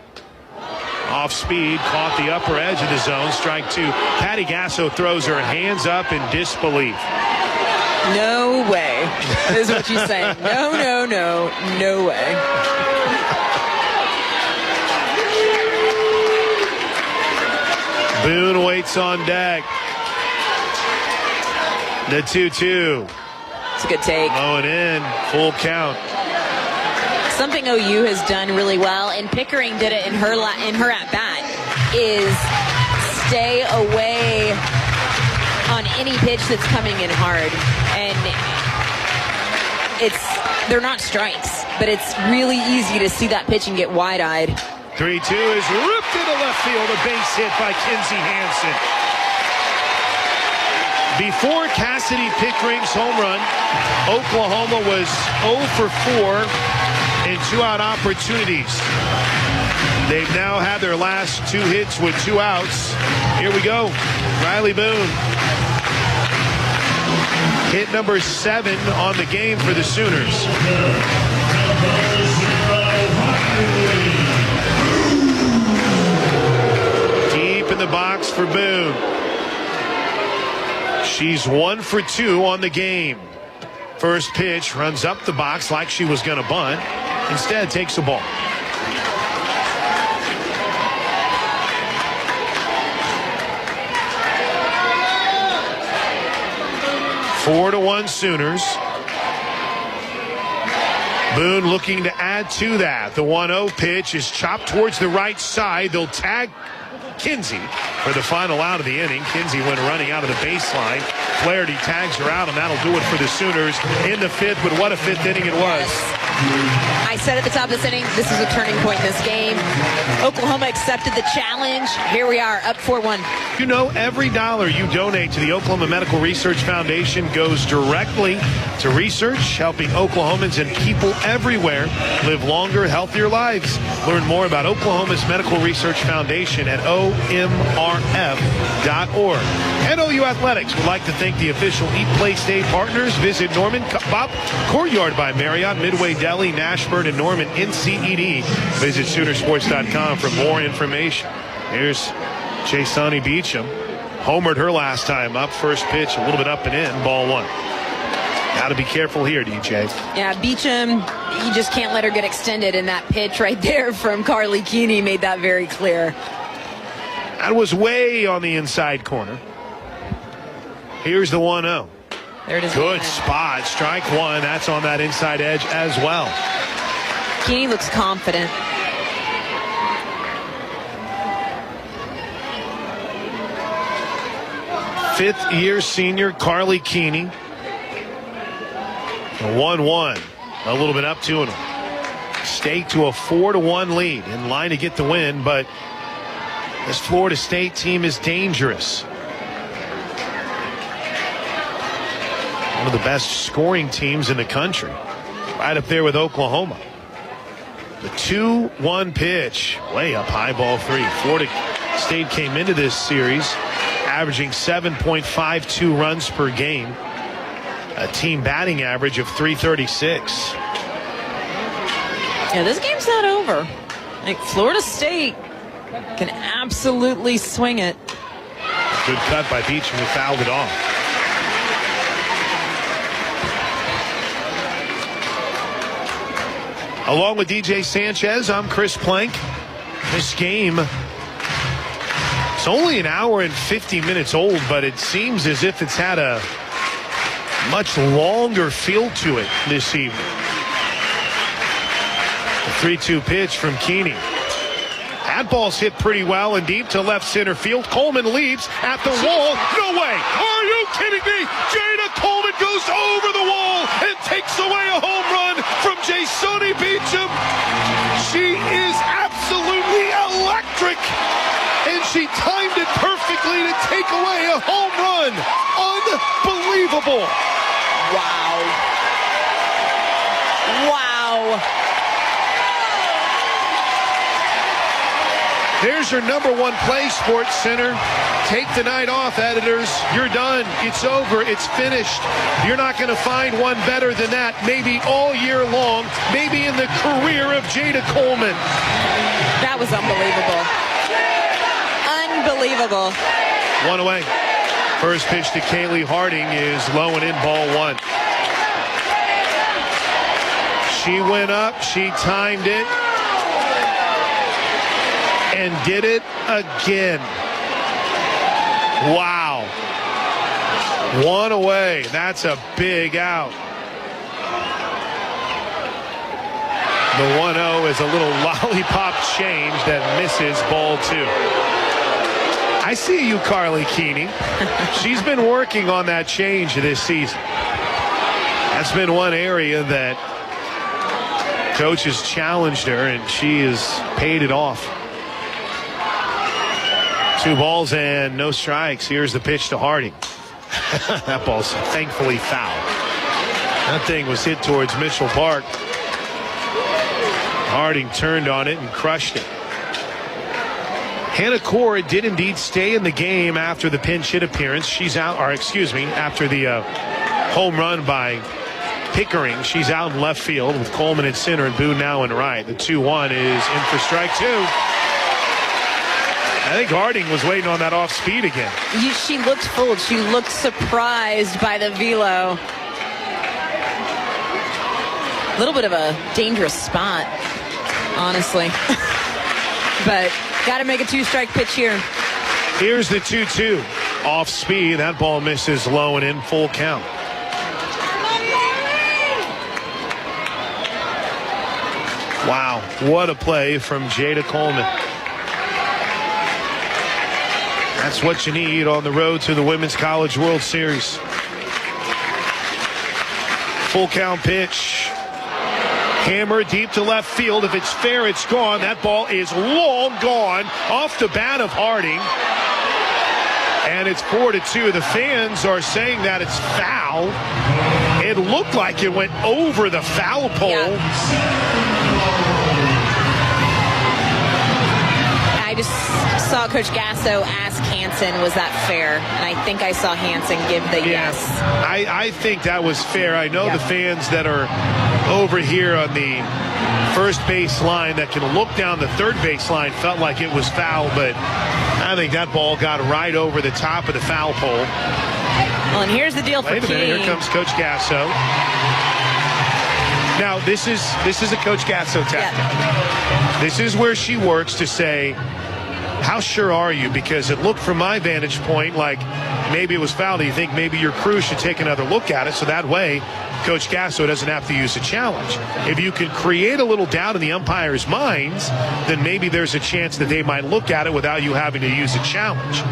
Off speed, caught the upper edge of the zone. Strike 2. Patty Gasso throws her hands up in disbelief. No way, is what she's saying. No way. Boone waits on deck. The 2-2. It's a good take. Low and in. Full count. Something OU has done really well, and Pickering did it in her at-bat, is stay away on any pitch that's coming in hard. And they're not strikes, but it's really easy to see that pitch and get wide-eyed. 3-2 is ripped into left field. A base hit by Kinsey Hansen. Before Cassidy Pickering's home run, Oklahoma was 0 for 4 in 2-out opportunities. They've now had their last 2 hits with 2 outs. Here we go. Riley Boone. Hit number 7 on the game for the Sooners. Deep in the box for Boone. She's 1 for 2 on the game. First pitch runs up the box like she was going to bunt. Instead, takes the ball. Four to 1 Sooners. Boone looking to add to that. The 1-0 pitch is chopped towards the right side. They'll tag Kinsey for the final out of the inning. Kinsey went running out of the baseline. Flaherty tags her out, and that'll do it for the Sooners in the 5th. But what a 5th inning it was. I said at the top of this inning, this is a turning point in this game. Oklahoma accepted the challenge. Here we are, up 4-1. You know, every dollar you donate to the Oklahoma Medical Research Foundation goes directly to research, helping Oklahomans and people everywhere live longer, healthier lives. Learn more about Oklahoma's Medical Research Foundation at omrf.org. And OU Athletics would like to thank the official Eat Play Stay partners. Visit Norman Bob Courtyard by Marriott, Midway Deli, Nashburn, and Norman NCED. Visit Soonersports.com for more information. Here's Jasani Beecham. Homered her last time up. First pitch, a little bit up and in. Ball 1. Got to be careful here, DJ. Yeah, Beecham, you just can't let her get extended, and that pitch right there from Carly Keeney made that very clear. That was way on the inside corner. Here's the 1-0. There it is. Good spot. Strike 1. That's on that inside edge as well. Keeney looks confident. Fifth-year senior Carly Keeney. 1-1. A little bit up to him. State to a 4-1 lead. In line to get the win, but this Florida State team is dangerous. One of the best scoring teams in the country. Right up there with Oklahoma. The 2-1 pitch. Way up high, ball 3. Florida State came into this series averaging 7.52 runs per game. A team batting average of 336. Yeah, this game's not over. Like, Florida State can absolutely swing it. Good cut by Beecham, who fouled it off. Along with DJ Sanchez, I'm Chris Plank. This game, it's only an hour and 50 minutes old, but it seems as if it's had a much longer feel to it this evening. The 3-2 pitch from Keeney. That ball's hit pretty well and deep to left center field. Coleman leaps at the wall. No way. Are you kidding me? Jada Coleman goes over the wall and takes away a home run from Jasoni Beecham. She is absolutely electric. And she timed it perfectly to take away a home run. Unbelievable. Wow. Wow. There's your number 1 play, Sports Center. Take the night off, editors. You're done. It's over. It's finished. You're not going to find one better than that. Maybe all year long. Maybe in the career of Jada Coleman. That was unbelievable. Unbelievable. 1 away. First pitch to Kaylee Harding is low and in, ball 1. She went up. She timed it. And did it again. Wow. One away. That's a big out. The 1-0 is a little lollipop change that misses ball 2. I see you, Carly Keeney. She's been working on that change this season. That's been one area that coach has challenged her, and she has paid it off. 2 balls and no strikes. Here's the pitch to Harding. That ball's thankfully foul. That thing was hit towards Mitchell Park. Harding turned on it and crushed it. Hannah Cora did indeed stay in the game after the pinch hit appearance. She's out, or excuse me, after the home run by Pickering. She's out in left field with Coleman in center and Boone now in right. The 2-1 is in for strike 2. I think Harding was waiting on that off speed again. She looked fooled. She looked surprised by the velo. A little bit of a dangerous spot, honestly. But got to make a 2-strike pitch here. Here's the 2-2. Off speed. That ball misses low and in, full count. Wow, what a play from Jada Coleman. That's what you need on the road to the Women's College World Series. Full count pitch. Hammer deep to left field. If it's fair, it's gone. That ball is long gone off the bat of Harding. And it's 4-2. The fans are saying that it's foul. It looked like it went over the foul pole. Yeah. I just saw Coach Gasso ask Hansen, was that fair? And I think I saw Hansen give the yes. I think that was fair. I know the fans that are over here on the first base line that can look down the third base line felt like it was foul, but I think that ball got right over the top of the foul pole. Well, and here's the deal for Wait a minute, here comes Coach Gasso. Now, this is a Coach Gasso tactic. Yeah. This is where she works to say, how sure are you? Because it looked from my vantage point like maybe it was foul. Do you think maybe your crew should take another look at it? So that way, Coach Gasso doesn't have to use a challenge. If you can create a little doubt in the umpires' minds, then maybe there's a chance that they might look at it without you having to use a challenge.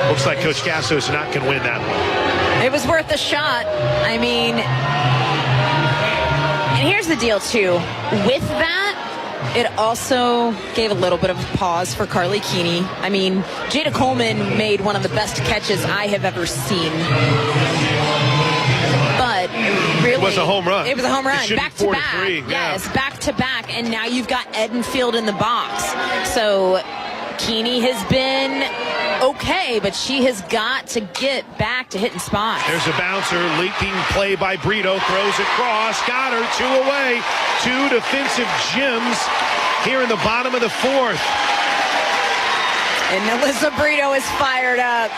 Looks like Coach Gasso is not going to win that one. It was worth a shot. I mean, and here's the deal, too. With that, it also gave a little bit of pause for Carly Keeney. I mean, Jada Coleman made one of the best catches I have ever seen. But really, it was a home run. It was a home run. Back to back. 4-3, Yes, back to back. And now you've got Edenfield in the box. So Keeney has been okay, but she has got to get back to hitting spots. There's a bouncer, leaping play by Brito, throws across, got her, 2 away. 2 defensive gems here in the bottom of the 4th. And Alyssa Brito is fired up.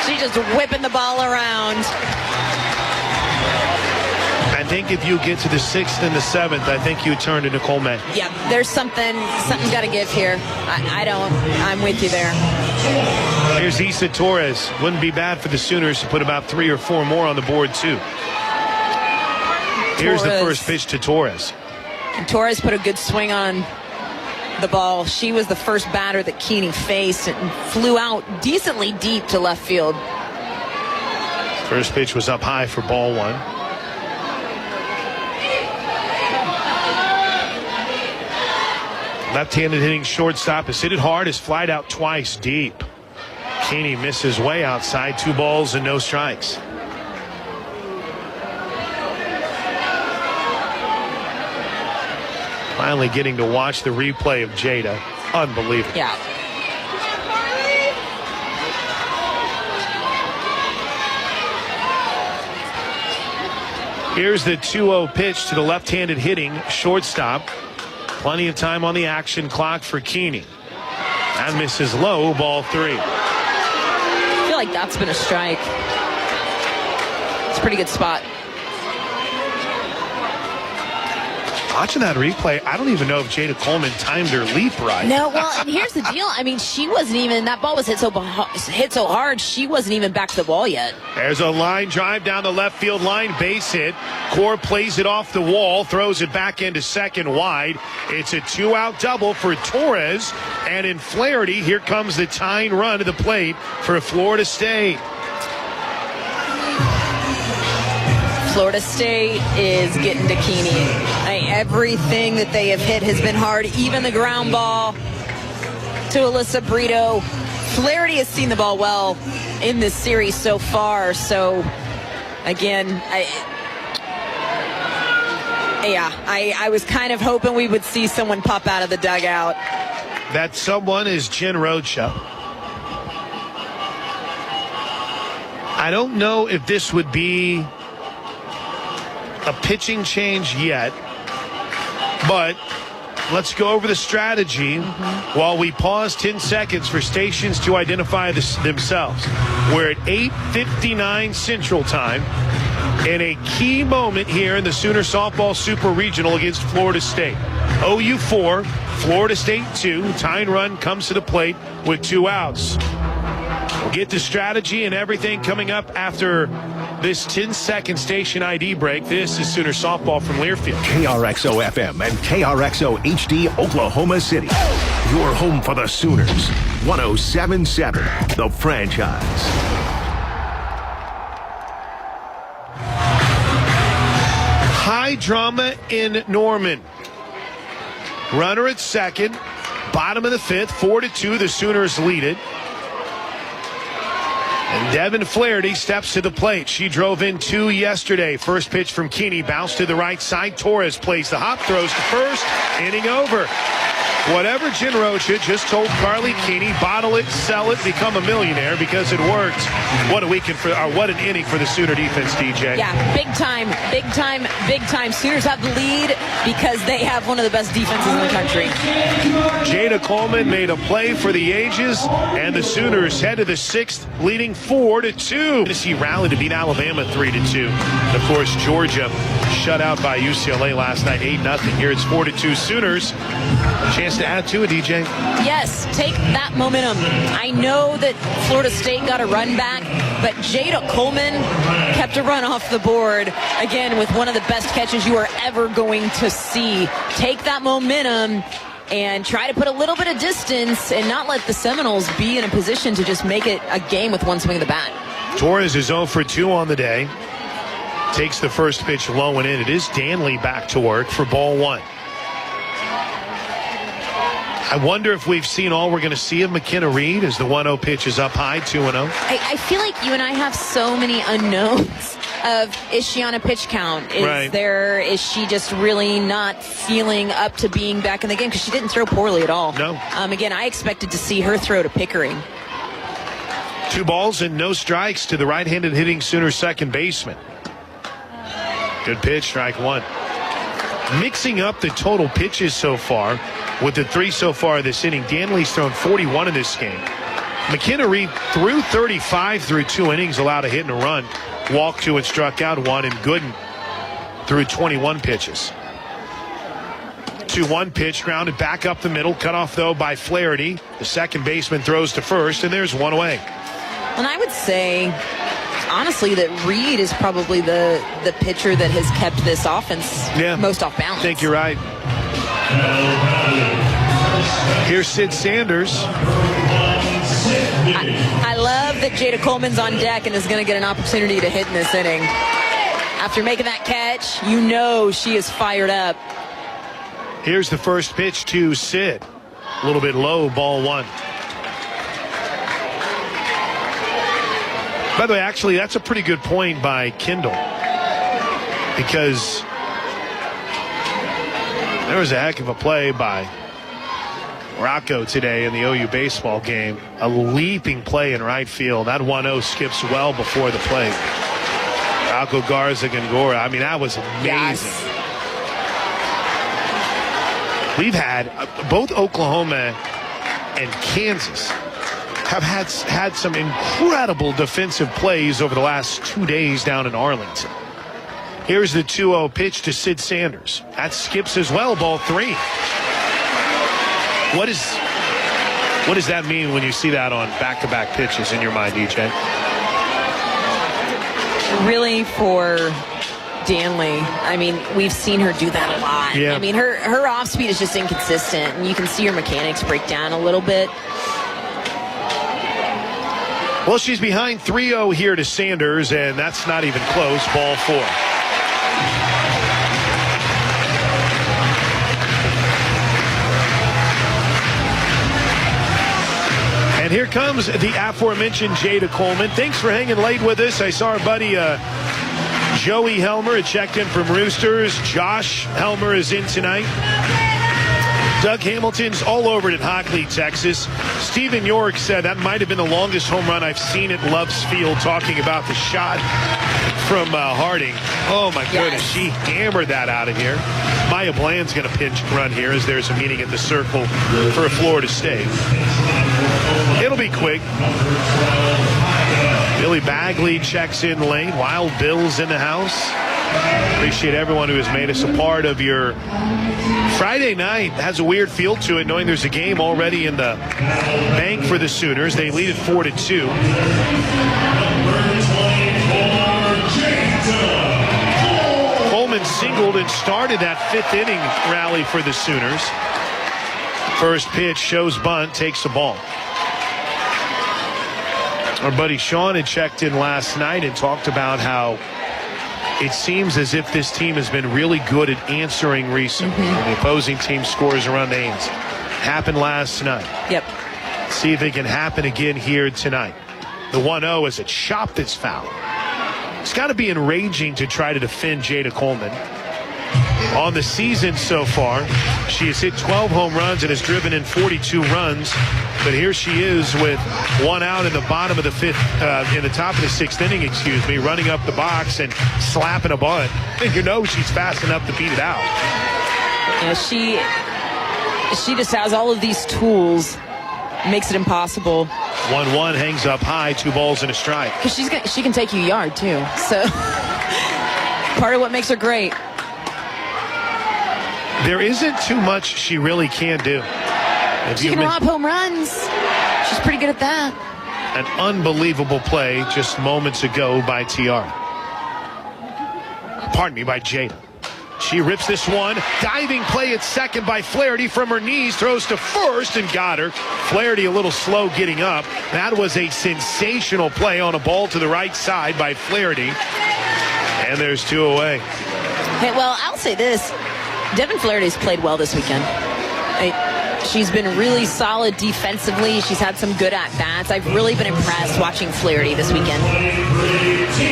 She's just whipping the ball around. I think if you get to the 6th and the 7th, I think you turn to Nicole May. Yeah, there's something's got to give here. I'm with you there. Here's Issa Torres. Wouldn't be bad for the Sooners to put about 3 or 4 more on the board, too. Here's the first pitch to Torres. And Torres put a good swing on the ball. She was the first batter that Keeney faced and flew out decently deep to left field. First pitch was up high for ball 1. Left-handed hitting shortstop has hit it hard, has flied out twice deep. Keeney misses way outside, 2 balls and no strikes. Finally getting to watch the replay of Jada. Unbelievable. Yeah. Here's the 2-0 pitch to the left-handed hitting shortstop. Plenty of time on the action clock for Keeney. That misses low, ball 3. I feel like that's been a strike. It's a pretty good spot. Watching that replay, I don't even know if Jada Coleman timed her leap right. No, well, and here's the deal. I mean, she wasn't even, that ball was hit so hard, she wasn't even back to the ball yet. There's a line drive down the left field line, base hit. Core plays it off the wall, throws it back into second wide. It's a 2-out double for Torres. And in Flaherty, here comes the tying run to the plate for Florida State. Florida State is getting to Keeney. Everything that they have hit has been hard, even the ground ball to Alyssa Brito. Flaherty has seen the ball well in this series so far. So, again, I was kind of hoping we would see someone pop out of the dugout. That someone is Jen Rocha. I don't know if this would be a pitching change yet, but let's go over the strategy while we pause 10 seconds for stations to identify themselves. We're at 8:59 Central Time in a key moment here in the Sooner Softball Super Regional against Florida State. OU 4, Florida State 2. Tying run comes to the plate with 2 outs. We'll get the strategy and everything coming up after this 10-second station ID break. This is Sooner Softball from Learfield. KRXO FM and KRXO HD Oklahoma City. Your home for the Sooners. 107.7 The Franchise. High drama in Norman. Runner at second. Bottom of the 5th. 4-2. The Sooners lead it. And Devin Flaherty steps to the plate. She drove in 2 yesterday. First pitch from Keeney, bounce to the right side. Torres plays the hop, throws to first. Inning over. Whatever Jen Rocha just told Carly Keeney, bottle it, sell it, become a millionaire because it worked. What a weekend what an inning for the Sooner defense, DJ. Yeah, big time. Sooners have the lead because they have one of the best defenses in the country. Jada Coleman made a play for the ages, and the Sooners head to the 6th, leading 4-2. Tennessee rallied to beat Alabama 3-2. Of course, Georgia shut out by UCLA last night, 8-0. Here it's 4-2 Sooners. Chance to add to it, DJ. Yes, take that momentum. I know that Florida State got a run back, but Jada Coleman kept a run off the board, again, with one of the best catches you are ever going to see. Take that momentum and try to put a little bit of distance and not let the Seminoles be in a position to just make it a game with one swing of the bat. Torres is 0 for 2 on the day. Takes the first pitch low and in. It is Danley back to work for ball 1. I wonder if we've seen all we're going to see of McKenna Reed as the 1-0 pitch is up high, 2-0. I feel like you and I have so many unknowns of, is she on a pitch count? Is she just really not feeling up to being back in the game? Because she didn't throw poorly at all. No. Again, I expected to see her throw to Pickering. 2 balls and no strikes to the right-handed hitting Sooner second baseman. Good pitch, strike 1. Mixing up the total pitches so far with the 3 so far this inning. Danley's thrown 41 in this game. McKenna Reed threw 35 through 2 innings, allowed a hit and a run. Walked 2 and struck out 1, and Gooden threw 21 pitches. 2-1 pitch, grounded back up the middle, cut off though by Flaherty. The second baseman throws to first, and there's 1 away. And I would say, honestly, that Reed is probably the pitcher that has kept this offense most off balance. I think you're right. Here's Sid Sanders. I love that Jada Coleman's on deck and is going to get an opportunity to hit in this inning. After making that catch, you know she is fired up. Here's the first pitch to Sid. A little bit low, ball 1. By the way, actually, that's a pretty good point by Kendall, because there was a heck of a play by Rocco today in the OU baseball game. A leaping play in right field. That 1-0 skips well before the plate. Rocco Garza Gongora. I mean, that was amazing. Yes. We've had both Oklahoma and Kansas have had some incredible defensive plays over the last 2 days down in Arlington. Here's the 2-0 pitch to Sid Sanders. That skips as well, ball 3. What does that mean when you see that on back-to-back pitches in your mind, DJ? Really, for Danley, I mean, we've seen her do that a lot. Yeah. I mean, her off speed is just inconsistent, and you can see her mechanics break down a little bit. Well, she's behind 3-0 here to Sanders, and that's not even close. Ball 4. And here comes the aforementioned Jada Coleman. Thanks for hanging late with us. I saw our buddy Joey Helmer had checked in from Roosters. Josh Helmer is in tonight. Doug Hamilton's all over it at Hockley, Texas. Stephen York said that might have been the longest home run I've seen at Love's Field, talking about the shot from Harding. Oh, my goodness. Yes. She hammered that out of here. Maya Bland's going to pinch run here as there's a meeting at the Circle for Florida State. It'll be quick. Billy Bagley checks in late. Wild Bill's in the house. Appreciate everyone who has made us a part of your Friday night. Has a weird feel to it, knowing there's a game already in the bank for the Sooners. They lead it 4-2. Coleman singled and started that 5th inning rally for the Sooners. First pitch shows bunt, takes the ball. Our buddy Sean had checked in last night and talked about how it seems as if this team has been really good at answering recently. When the opposing team scores a run, they answer. Happened last night. Yep. See if it can happen again here tonight. The 1-0 is a chop that's foul. It's got to be enraging to try to defend Jada Coleman. On the season so far, she has hit 12 home runs and has driven in 42 runs. But here she is with 1 out in the bottom of the 5th, in the top of the 6th inning, running up the box and slapping a bunt. And you know she's fast enough to beat it out. Yeah, she just has all of these tools, makes it impossible. 1-1 hangs up high, 2 balls and a strike. Because she can take you yard too. So part of what makes her great. There isn't too much she really can do. She can rob home runs. She's pretty good at that. An unbelievable play just moments ago by Tiara. Pardon me, by Jada. She rips this one. Diving play at second by Flaherty from her knees. Throws to first and got her. Flaherty a little slow getting up. That was a sensational play on a ball to the right side by Flaherty. And there's 2 away. Hey, well, I'll say this. Devin Flaherty's played well this weekend. She's been really solid defensively. She's had some good at-bats. I've really been impressed watching Flaherty this weekend.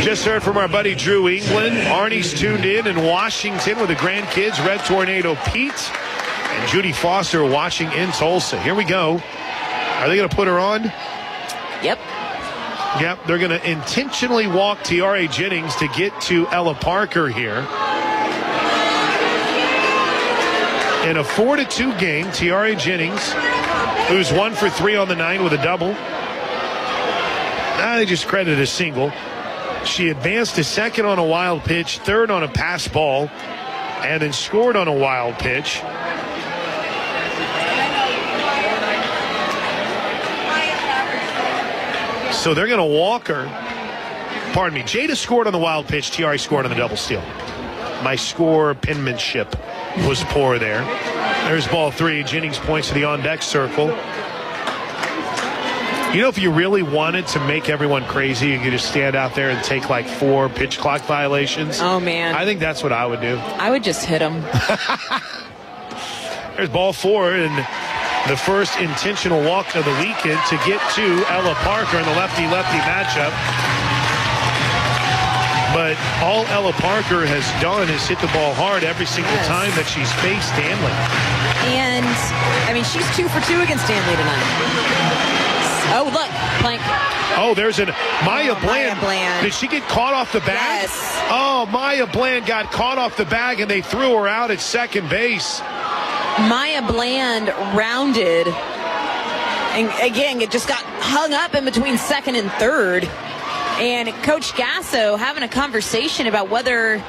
Just heard from our buddy Drew England. Arnie's tuned in Washington with the grandkids, Red Tornado Pete and Judy Foster watching in Tulsa. Here we go. Are they going to put her on? Yep. Yep, they're going to intentionally walk Tiare Jennings to get to Ella Parker here. In a 4-2 game, Tiare Jennings, who's 1 for 3 on the 9 with a double. They just credited a single. She advanced to second on a wild pitch, third on a pass ball, and then scored on a wild pitch. So they're going to walk her. Pardon me. Jada scored on the wild pitch. Tiare scored on the double steal. My score penmanship was poor there. There's ball 3. Jennings points to the on-deck circle. You know, if you really wanted to make everyone crazy, you could just stand out there and take like 4 pitch clock violations. Oh, man. I think that's what I would do. I would just hit him. There's ball 4 and the first intentional walk of the weekend to get to Ella Parker in the lefty-lefty matchup. But all Ella Parker has done is hit the ball hard every single time that she's faced Stanley. And, I mean, she's 2 for 2 against Stanley tonight. Oh, look, Plank. Oh, there's Maya Bland. Maya Bland. Did she get caught off the bag? Yes. Oh, Maya Bland got caught off the bag, and they threw her out at second base. Maya Bland rounded. And, again, it just got hung up in between second and third. And Coach Gasso having a conversation about whether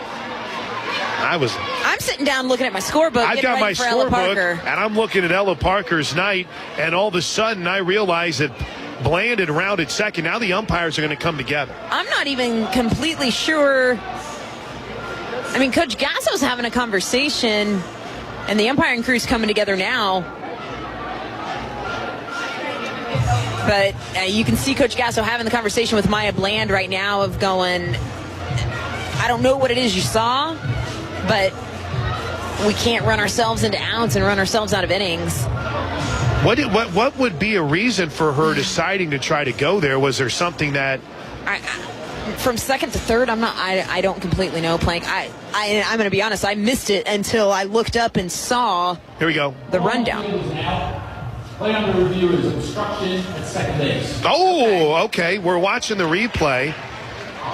I'm sitting down looking at my scorebook. I've got my for Ella scorebook, Parker. and I'm looking at Ella Parker's night, and all of a sudden I realize that Bland had rounded second. Now the umpires are going to come together. I'm not even completely sure. I mean, Coach Gasso's having a conversation, and the umpiring crew's coming together now. But you can see Coach Gasso having the conversation with Maya Bland right now of going, I don't know what it is you saw, but we can't run ourselves into outs and run ourselves out of innings. What would be a reason for her deciding to try to go there? Was there something that... From second to third, I don't completely know. I'm going to be honest, I missed it until I looked up and saw Here we go. The rundown. Play under review is obstruction at second base. Oh, okay. We're watching the replay.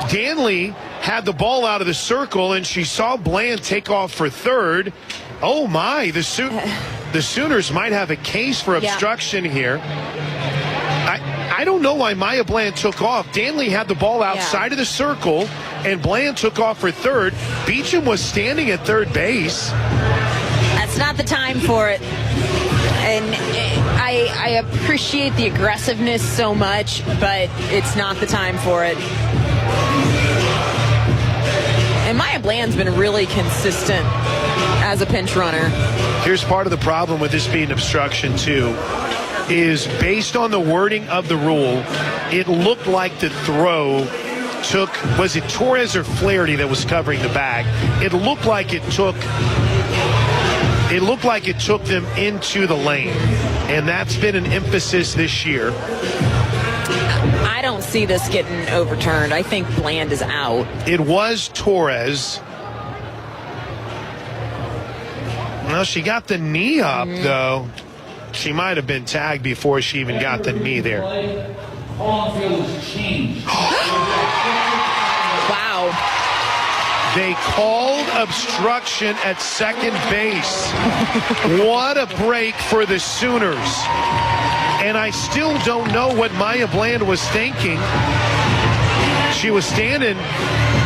Danley had the ball out of the circle, and she saw Bland take off for third. Oh, my. The Sooners might have a case for obstruction here. I don't know why Maya Bland took off. Danley had the ball outside of the circle, and Bland took off for third. Beecham was standing at third base. That's not the time for it. And I appreciate the aggressiveness so much, but it's not the time for it. And Maya Bland's been really consistent as a pinch runner. Here's part of the problem with this being obstruction, too, is based on the wording of the rule, it looked like the throw took, was it Torres or Flaherty that was covering the bag? It looked like it took them into the lane, and that's been an emphasis this year. I don't see this getting overturned. I think Bland is out. It was Torres. Well, she got the knee up, though. She might have been tagged before she even got the knee there. On field is changed. Wow. They called obstruction at second base. What a break for the Sooners. And I still don't know what Maya Bland was thinking. She was standing.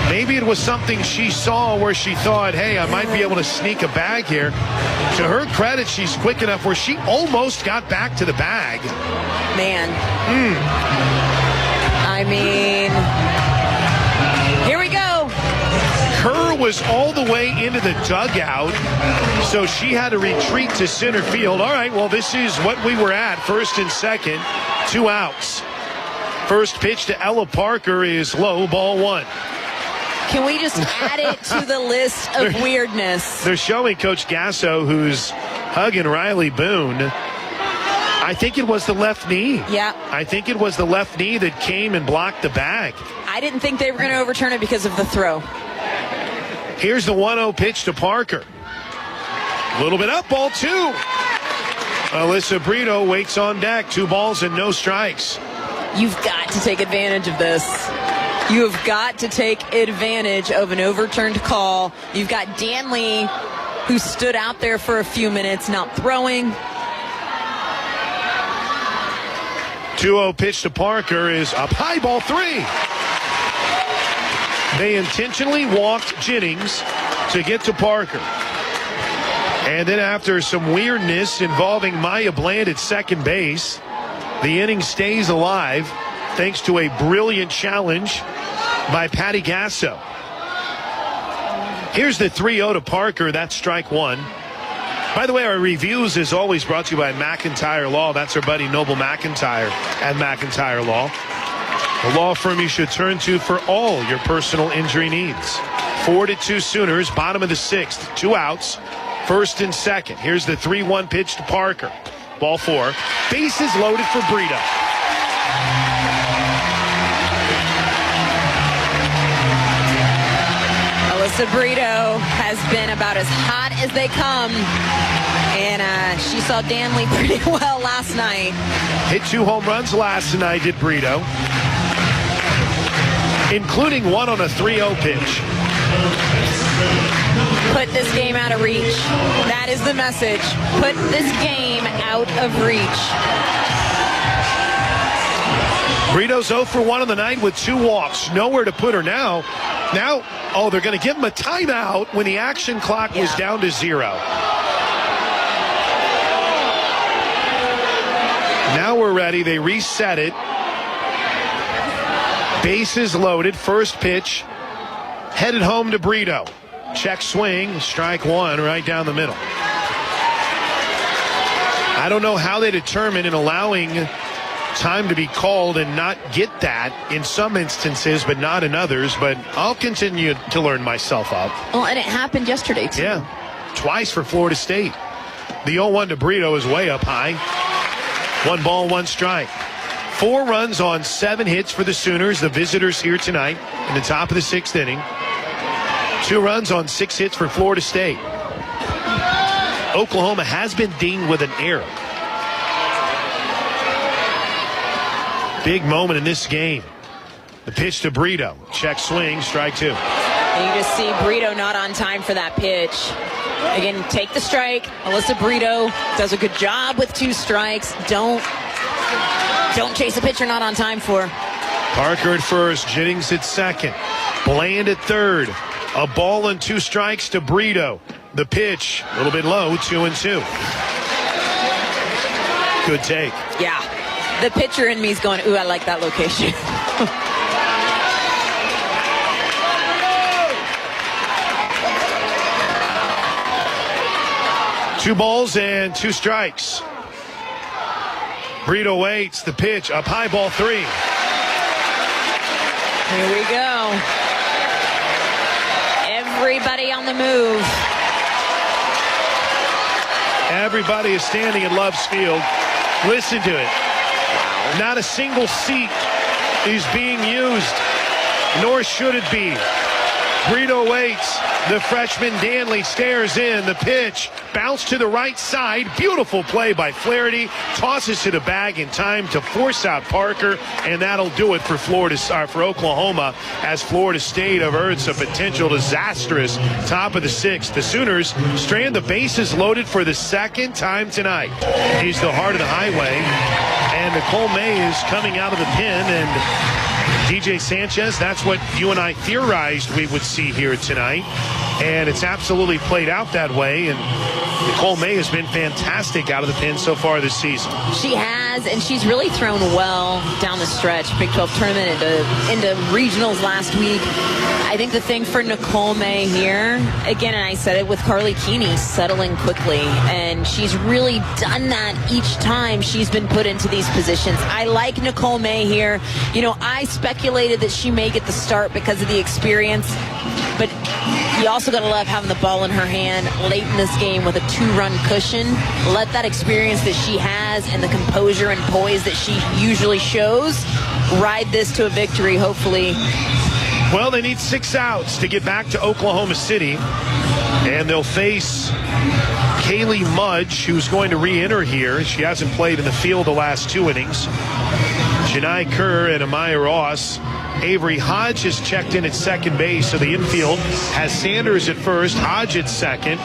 Maybe it was something she saw where she thought, hey, I might be able to sneak a bag here. To her credit, she's quick enough where she almost got back to the bag. Man. I mean, here we go. Kerr was all the way into the dugout, so she had to retreat to center field. All right, well, this is what we were at, first and second, 2 outs. First pitch to Ella Parker is low, ball 1. Can we just add it to the list of weirdness? They're showing Coach Gasso, who's hugging Riley Boone. I think it was the left knee. Yeah. I think it was the left knee that came and blocked the bag. I didn't think they were going to overturn it because of the throw. Here's the 1-0 pitch to Parker. A little bit up, ball 2. Alyssa Brito waits on deck. 2 balls and no strikes. You've got to take advantage of this. You have got to take advantage of an overturned call. You've got Danley, who stood out there for a few minutes, not throwing. 2-0 pitch to Parker is up high, ball 3. They intentionally walked Jennings to get to Parker. And then after some weirdness involving Maya Bland at second base, the inning stays alive thanks to a brilliant challenge by Patty Gasso. Here's the 3-0 to Parker. That's strike 1. By the way, our reviews is always brought to you by McIntyre Law. That's our buddy Noble McIntyre at McIntyre Law. The law firm you should turn to for all your personal injury needs. 4-2 Sooners, bottom of the 6th. 2 outs, first and second. Here's the 3-1 pitch to Parker. Ball 4. Bases loaded for Brito. Alyssa Brito has been about as hot as they come. And she saw Danley pretty well last night. Hit 2 home runs last night, did Brito. Including one on a 3-0 pitch. Put this game out of reach. That is the message. Put this game out of reach. Brito's 0 for 1 on the night with 2 walks. Nowhere to put her now. Oh, they're going to give him a timeout when the action clock was down to 0. Now we're ready. They reset it. Bases loaded. First pitch. Headed home to Brito. Check swing. Strike 1 right down the middle. I don't know how they determine in allowing time to be called and not get that in some instances, but not in others. But I'll continue to learn myself up. Well, and it happened yesterday, too. Yeah, twice for Florida State. The 0-1 to Brito is way up high. 1 ball, 1 strike. 4 runs on 7 hits for the Sooners, the visitors here tonight in the top of the 6th inning. 2 runs on 6 hits for Florida State. Oklahoma has been dinged with an error. Big moment in this game. The pitch to Brito. Check swing, strike 2. And you just see Brito not on time for that pitch. Again, take the strike. Alyssa Brito does a good job with 2 strikes. Don't chase a pitcher not on time for. Parker at first, Jennings at second. Bland at third. A ball and 2 strikes to Brito. The pitch, a little bit low, 2-2. Good take. Yeah. The pitcher in me is going, ooh, I like that location. 2 balls and 2 strikes. Brito waits. The pitch up high, ball 3. Here we go. Everybody on the move. Everybody is standing in Love's Field. Listen to it. Not a single seat is being used, nor should it be. Brito waits. The freshman Danley stares in. The pitch bounced to the right side. Beautiful play by Flaherty. Tosses to the bag in time to force out Parker, and that'll do it for for Oklahoma, as Florida State averts a potential disastrous top of the 6th. The Sooners strand the bases loaded for the 2nd time tonight. He's the heart of the highway, and Nicole May is coming out of the pen, and DJ Sanchez, that's what you and I theorized we would see here tonight. And it's absolutely played out that way. And Nicole May has been fantastic out of the pen so far this season. She has, and she's really thrown well down the stretch. Big 12 tournament into regionals last week. I think the thing for Nicole May here, again, and I said it with Carly Keeney, settling quickly. And she's really done that each time she's been put into these positions. I like Nicole May here. You know, I speculated that she may get the start because of the experience, but you also got to love having the ball in her hand late in this game with a 2-run cushion. Let that experience that she has and the composure and poise that she usually shows ride this to a victory, hopefully. Well, they need 6 outs to get back to Oklahoma City, and they'll face Kaylee Mudge, who's going to re-enter here. She hasn't played in the field the last 2 innings. Janai Kerr and Amaya Ross. Avery Hodge has checked in at second base, so the infield has Sanders at first, Hodge at second,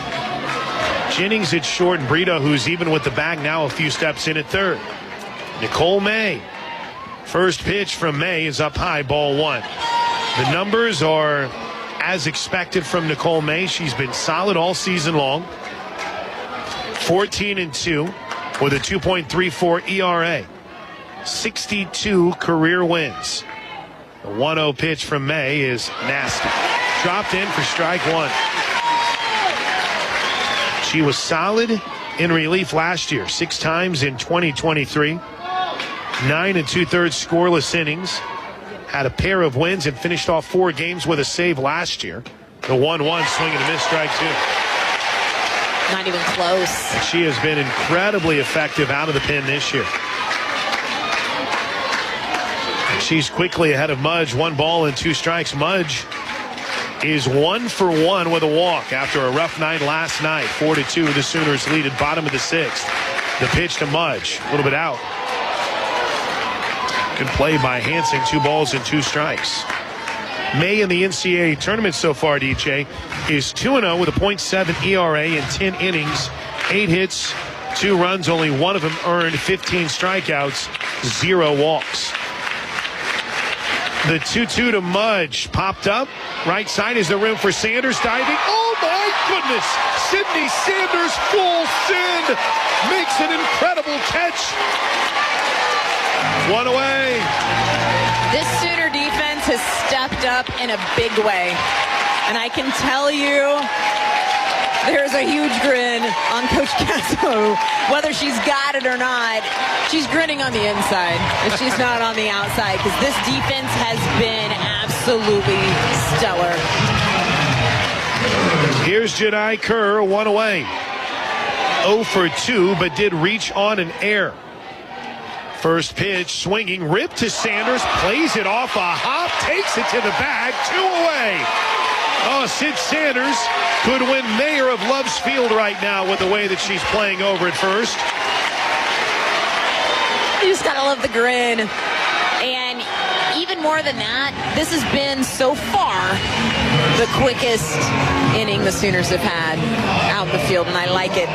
Jennings at short, and Brito, who's even with the bag now, a few steps in at third. Nicole May. First pitch from May is up high, ball 1. The numbers are as expected from Nicole May. She's been solid all season long. 14-2 with a 2.34 ERA. 62 career wins. The 1-0 pitch from May is nasty. Dropped in for strike 1. She was solid in relief last year, 6 times in 2023. 9 2/3 scoreless innings. Had a pair of wins and finished off 4 games with a save last year. The 1-1 swing and a miss, strike 2. Not even close. And she has been incredibly effective out of the pen this year. She's quickly ahead of Mudge. 1 ball and 2 strikes. Mudge is 1 for 1 with a walk after a rough night last night. 4-2, the Sooners lead at bottom of the 6th. The pitch to Mudge, a little bit out. Good play by Hansen. 2 balls and 2 strikes. May in the NCAA tournament so far, DJ, is 2-0 with a .7 ERA in 10 innings, 8 hits, 2 runs, only 1 of them earned, 15 strikeouts, 0 walks. The 2-2 to Mudge. Popped up. Right side is the room for Sanders diving. Oh, my goodness. Sydney Sanders full send. Makes an incredible catch. One away. This Sooner defense has stepped up in a big way. And I can tell you, there's a huge grin on Coach Casso. Whether she's got it or not, she's grinning on the inside if she's not on the outside, because this defense has been absolutely stellar. Here's Jedi Kerr, one away. 0 for 2, but did reach on an air. First pitch, swinging, ripped to Sanders, plays it off a hop, takes it to the bag, 2 away. Oh, Sid Sanders could win mayor of Loves Field right now with the way that she's playing over at first. You just gotta love the grin. And even more than that, this has been so far the quickest inning the Sooners have had out in the field, and I like it.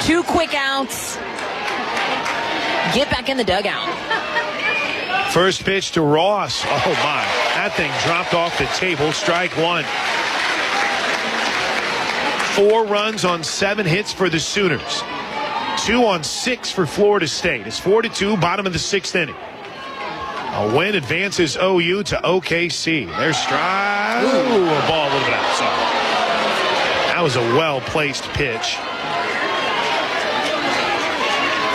2 quick outs. Get back in the dugout. First pitch to Ross. Oh, my. That thing dropped off the table. Strike 1. 4 runs on 7 hits for the Sooners. 2 on 6 for Florida State. It's 4-2, bottom of the 6th inning. A win advances OU to OKC. There's strike. Ooh, a ball a little bit outside. That was a well-placed pitch.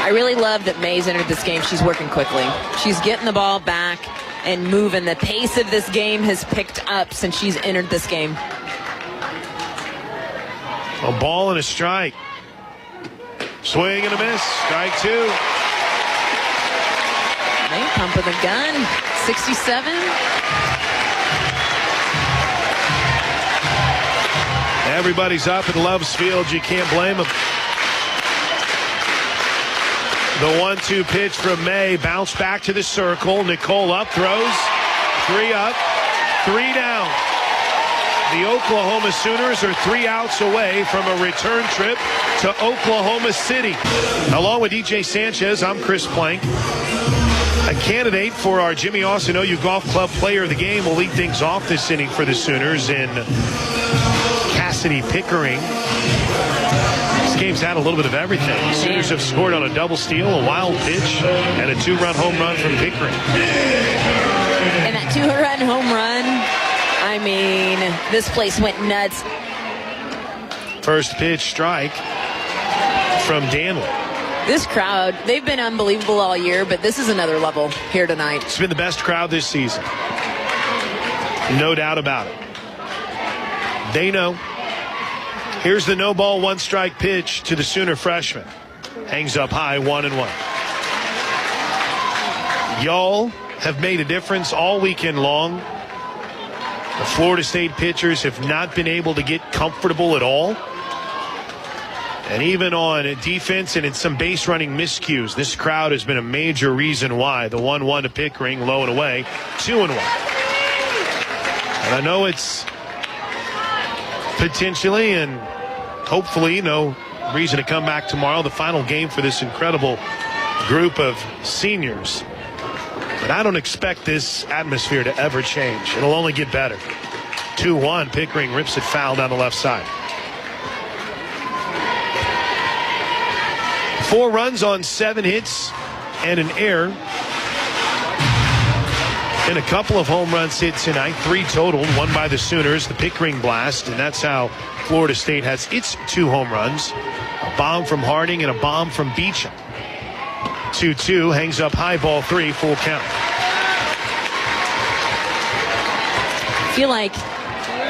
I really love that Mays entered this game. She's working quickly. She's getting the ball back and moving. The pace of this game has picked up since she's entered this game. A ball and a strike. Swing and a miss. Strike 2. They pumping the gun. 67. Everybody's up at Loves Field. You can't blame them. The 1-2 pitch from May. Bounce back to the circle. Nicole up. Throws. 3 up. 3 down. The Oklahoma Sooners are 3 outs away from a return trip to Oklahoma City. Along with DJ Sanchez, I'm Chris Plank. A candidate for our Jimmy Austin OU Golf Club Player of the Game will lead things off this inning for the Sooners in Cassidy Pickering. This game's had a little bit of everything. The Sooners have scored on a double steal, a wild pitch, and a 2-run home run from Pickering. And that 2-run home run, I mean, this place went nuts. First pitch strike from Danley. This crowd, they've been unbelievable all year, but this is another level here tonight. It's been the best crowd this season. No doubt about it. They know. Here's the no ball, 1 strike pitch to the Sooner freshman. Hangs up high, 1-1. Y'all have made a difference all weekend long. The Florida State pitchers have not been able to get comfortable at all. And even on defense and in some base running miscues, this crowd has been a major reason why. The 1-1 to Pickering, low and away, 2-1. And I know it's potentially and hopefully no reason to come back tomorrow, the final game for this incredible group of seniors. But I don't expect this atmosphere to ever change. It'll only get better. 2-1, Pickering rips it foul down the left side. 4 runs on 7 hits and an error. And a couple of home runs hit tonight, 3 total, 1 by the Sooners, the Pickering blast, and that's how Florida State has its 2 home runs. A bomb from Harding and a bomb from Beecham. 2-2, hangs up high, ball 3, full count. I feel like,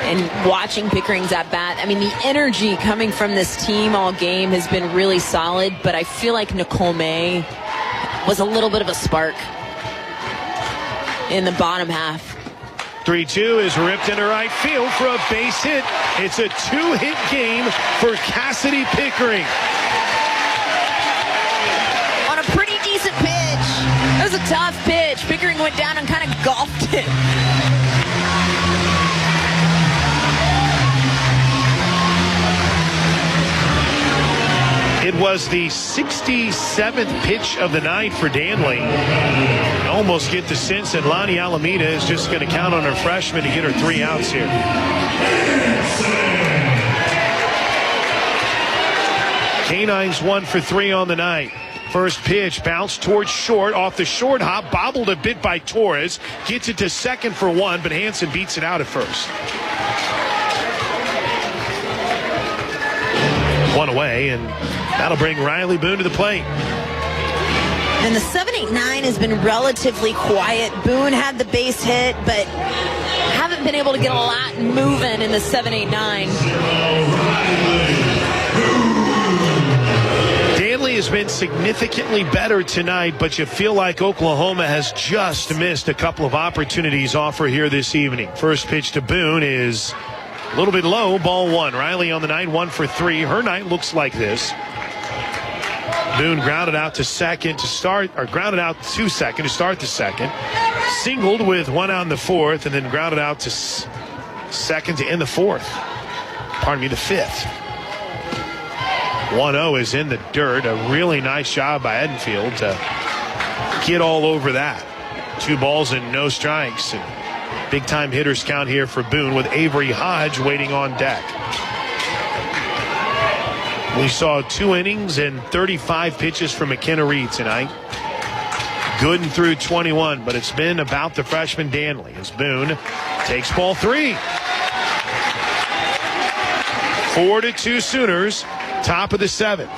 and watching Pickering's at bat, I mean, the energy coming from this team all game has been really solid, but I feel like Nicole May was a little bit of a spark in the bottom half. 3-2 is ripped into right field for a base hit. It's a 2-hit game for Cassidy Pickering. On a pretty decent pitch. That was a tough pitch. Pickering went down and kind of golfed it. It was the 67th pitch of the night for Danley. almost get the sense that Lonnie Alameda is just going to count on her freshman to get her 3 outs here. Canines 1 for 3 on the night. First pitch bounced towards short, off the short hop, bobbled a bit by Torres, gets it to second for 1, but Hansen beats it out at first. 1 away, and that'll bring Riley Boone to the plate. And the 7-8-9 has been relatively quiet. Boone had the base hit, but haven't been able to get a lot moving in the 7-8-9. Danley has been significantly better tonight, but you feel like Oklahoma has just missed a couple of opportunities offered here this evening. First pitch to Boone is a little bit low, ball 1. Riley on the night, 1 for 3. Her night looks like this. Boone grounded out to second to start, or grounded out to second to start the second. Singled with 1 out in the 4th, and then grounded out to second to end the 4th. Pardon me, the 5th. 1-0 is in the dirt. A really nice job by Edenfield to get all over that. 2 balls and no strikes. And big time hitters count here for Boone with Avery Hodge waiting on deck. We saw 2 innings and 35 pitches from McKenna Reed tonight. Gooden through 21, but it's been about the freshman Danley as Boone takes ball 3. 4-2 Sooners, top of the 7th.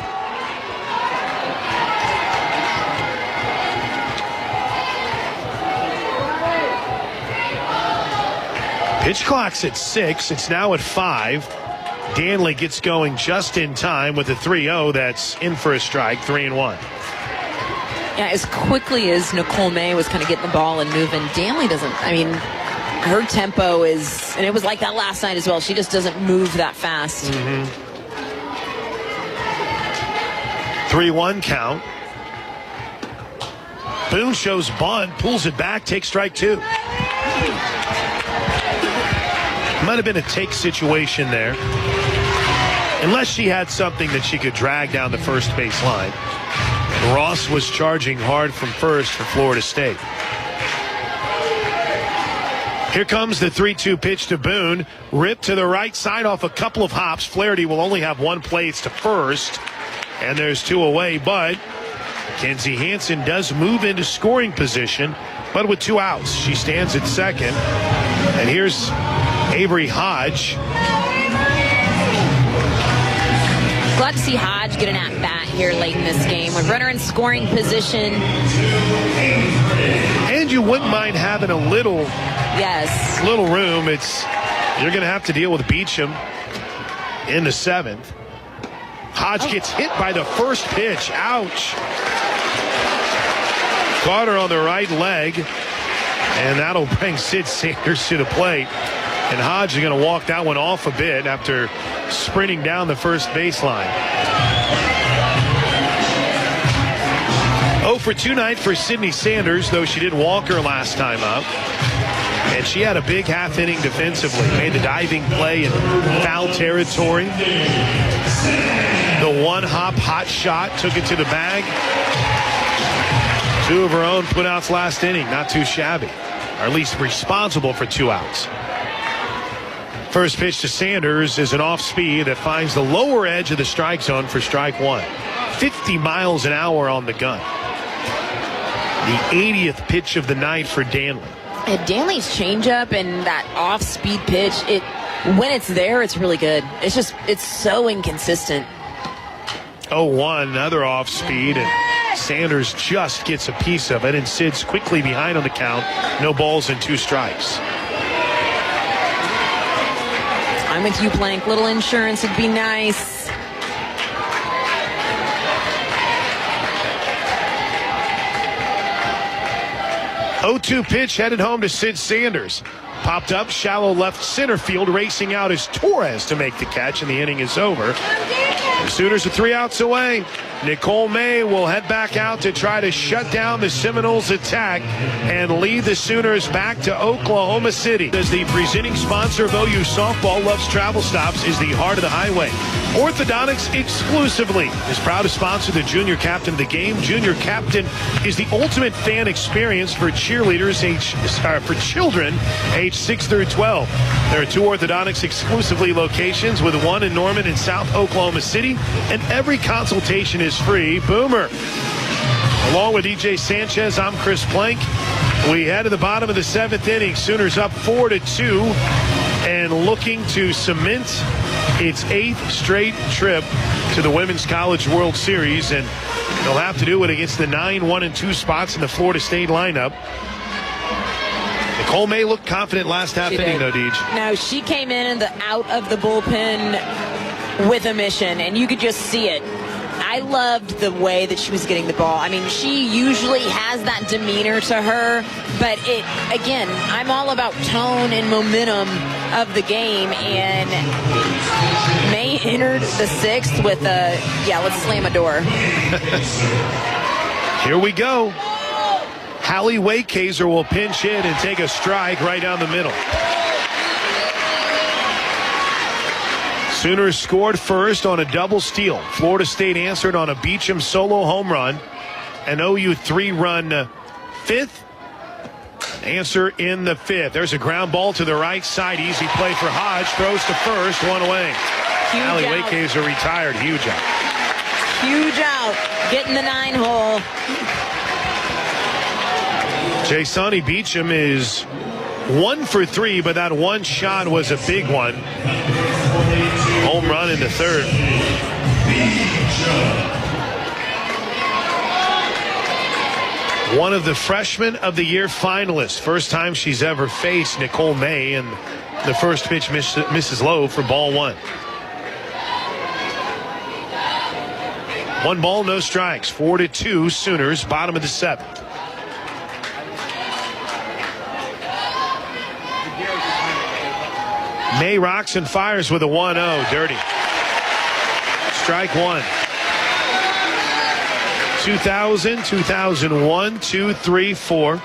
Pitch clock's at 6. It's now at 5. Danley gets going just in time with a 3-0 that's in for a strike, 3-1. Yeah, as quickly as Nicole May was kind of getting the ball and moving, Danley doesn't, I mean, her tempo is, and it was like that last night as well, she just doesn't move that fast. 3-1 count. Boone shows bunt, pulls it back, takes strike 2. Might have been a take situation there. Unless she had something that she could drag down the first base line. Ross was charging hard from first for Florida State. Here comes the 3-2 pitch to Boone. Ripped to the right side off a couple of hops. Flaherty will only have 1 place to first. And there's 2 away, but Kenzie Hansen does move into scoring position, but with 2 outs. She stands at second. And here's Avery Hodge. Glad to see Hodge get an at-bat here late in this game. When runner in scoring position. And you wouldn't mind having a little room. You're going to have to deal with Beecham in the 7th. Hodge gets hit by the first pitch. Ouch. Caught her on the right leg. And that'll bring Sid Sanders to the plate. And Hodge is going to walk that one off a bit after sprinting down the first baseline. 0 for 2 night for Sydney Sanders, though she did walk her last time up. And she had a big half inning defensively. Made the diving play in foul territory. The 1-hop hot shot took it to the bag. 2 of her own put outs last inning. Not too shabby. Or at least responsible for 2 outs. First pitch to Sanders is an off speed that finds the lower edge of the strike zone for strike 1. 50 miles an hour on the gun. The 80th pitch of the night for Danley. Danley's changeup and that off-speed pitch, when it's there, it's really good. It's so inconsistent. 0-1, another off speed, and Sanders just gets a piece of it, and Sid's quickly behind on the count. No balls and 2 strikes. I'm with you, Plank. Little insurance would be nice. Oh-2 pitch headed home to Sid Sanders. Popped up, shallow left center field. Racing out is Torres to make the catch, and the inning is over. The Sooners are 3 outs away. Nicole May will head back out to try to shut down the Seminoles' attack and lead the Sooners back to Oklahoma City. As the presenting sponsor of OU Softball, Love's Travel Stops is the heart of the highway. Orthodontics exclusively is proud to sponsor the Junior Captain of the game. Junior Captain is the ultimate fan experience for cheerleaders for children age 6 through 12. There are 2 Orthodontics exclusively locations, with one in Norman and South Oklahoma City, and every consultation is free. Boomer. Along with DJ Sanchez, I'm Chris Plank. We head to the bottom of the 7th inning. Sooners up 4-2 and looking to cement its 8th straight trip to the Women's College World Series, and they'll have to do it against the 9, 1, and 2 spots in the Florida State lineup. Nicole May looked confident last half inning, though, Deej. No, she came in and out of the bullpen with a mission, and you could just see it. I loved the way that she was getting the ball. I mean, she usually has that demeanor to her, but again, I'm all about tone and momentum of the game, and May entered the 6th with let's slam a door. Here we go. Hallie Waycaser will pinch in and take a strike right down the middle. Sooners scored first on a double steal. Florida State answered on a Beecham solo home run. An OU 3-run 5th. Answer in the 5th. There's a ground ball to the right side. Easy play for Hodge. Throws to first. 1 away. Hallie Waycaser retired. Huge out. Huge out. Getting the 9-hole. Jay Sonny Beecham is 1 for 3, but that one shot was a big one. Home run in the 3rd. One of the Freshman of the Year finalists. First time she's ever faced Nicole May, and the first pitch misses low for ball 1. 1 ball, no strikes. 4-2 Sooners, bottom of the 7th. May rocks and fires with a 1-0. Dirty. Strike 1. 2000, 2001, 2, 3, 4,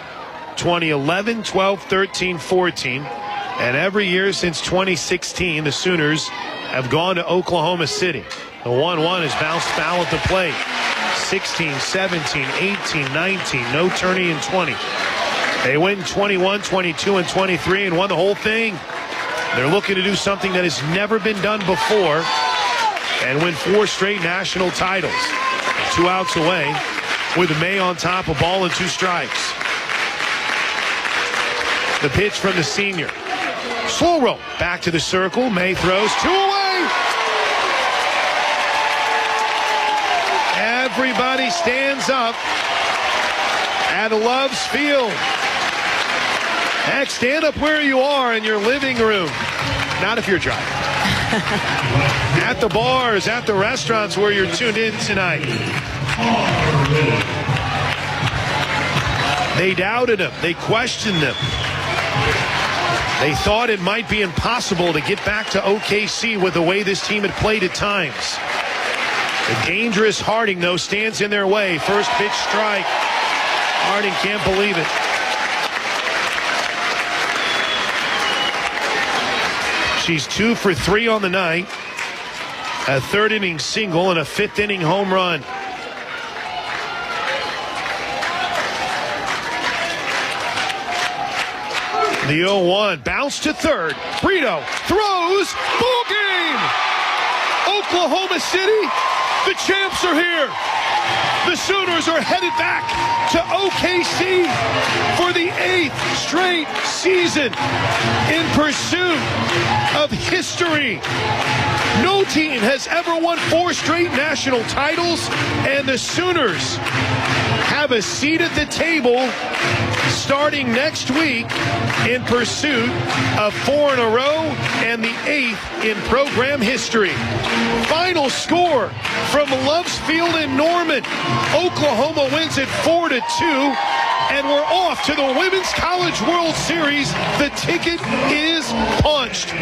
2011, 12, 13, 14. And every year since 2016, the Sooners have gone to Oklahoma City. The 1-1 is bounced foul at the plate. 16, 17, 18, 19. No tourney in 20. They win 21, 22, and 23 and won the whole thing. They're looking to do something that has never been done before and win 4 straight national titles. 2 outs away with May on top, a ball and 2 strikes. The pitch from the senior. Slow roll back to the circle. May throws 2 away. Everybody stands up at Love's Field. Heck, stand up where you are in your living room. Not if you're driving. At the bars, at the restaurants where you're tuned in tonight. They doubted him. They questioned him. They thought it might be impossible to get back to OKC with the way this team had played at times. The dangerous Harding, though, stands in their way. First pitch strike. Harding can't believe it. She's 2 for 3 on the night. A 3rd inning single and a 5th inning home run. The 0-1 bounce to 3rd. Brito throws. Ball game. Oklahoma City, the champs are here. The Sooners are headed back to OKC for the 8th straight season in pursuit of history. No team has ever won 4 straight national titles, and the Sooners have a seat at the table starting next week in pursuit of 4 in a row and the 8th in program history. Final score from Love's Field in Norman. Oklahoma wins it 4-2, and we're off to the Women's College World Series. The ticket is punched.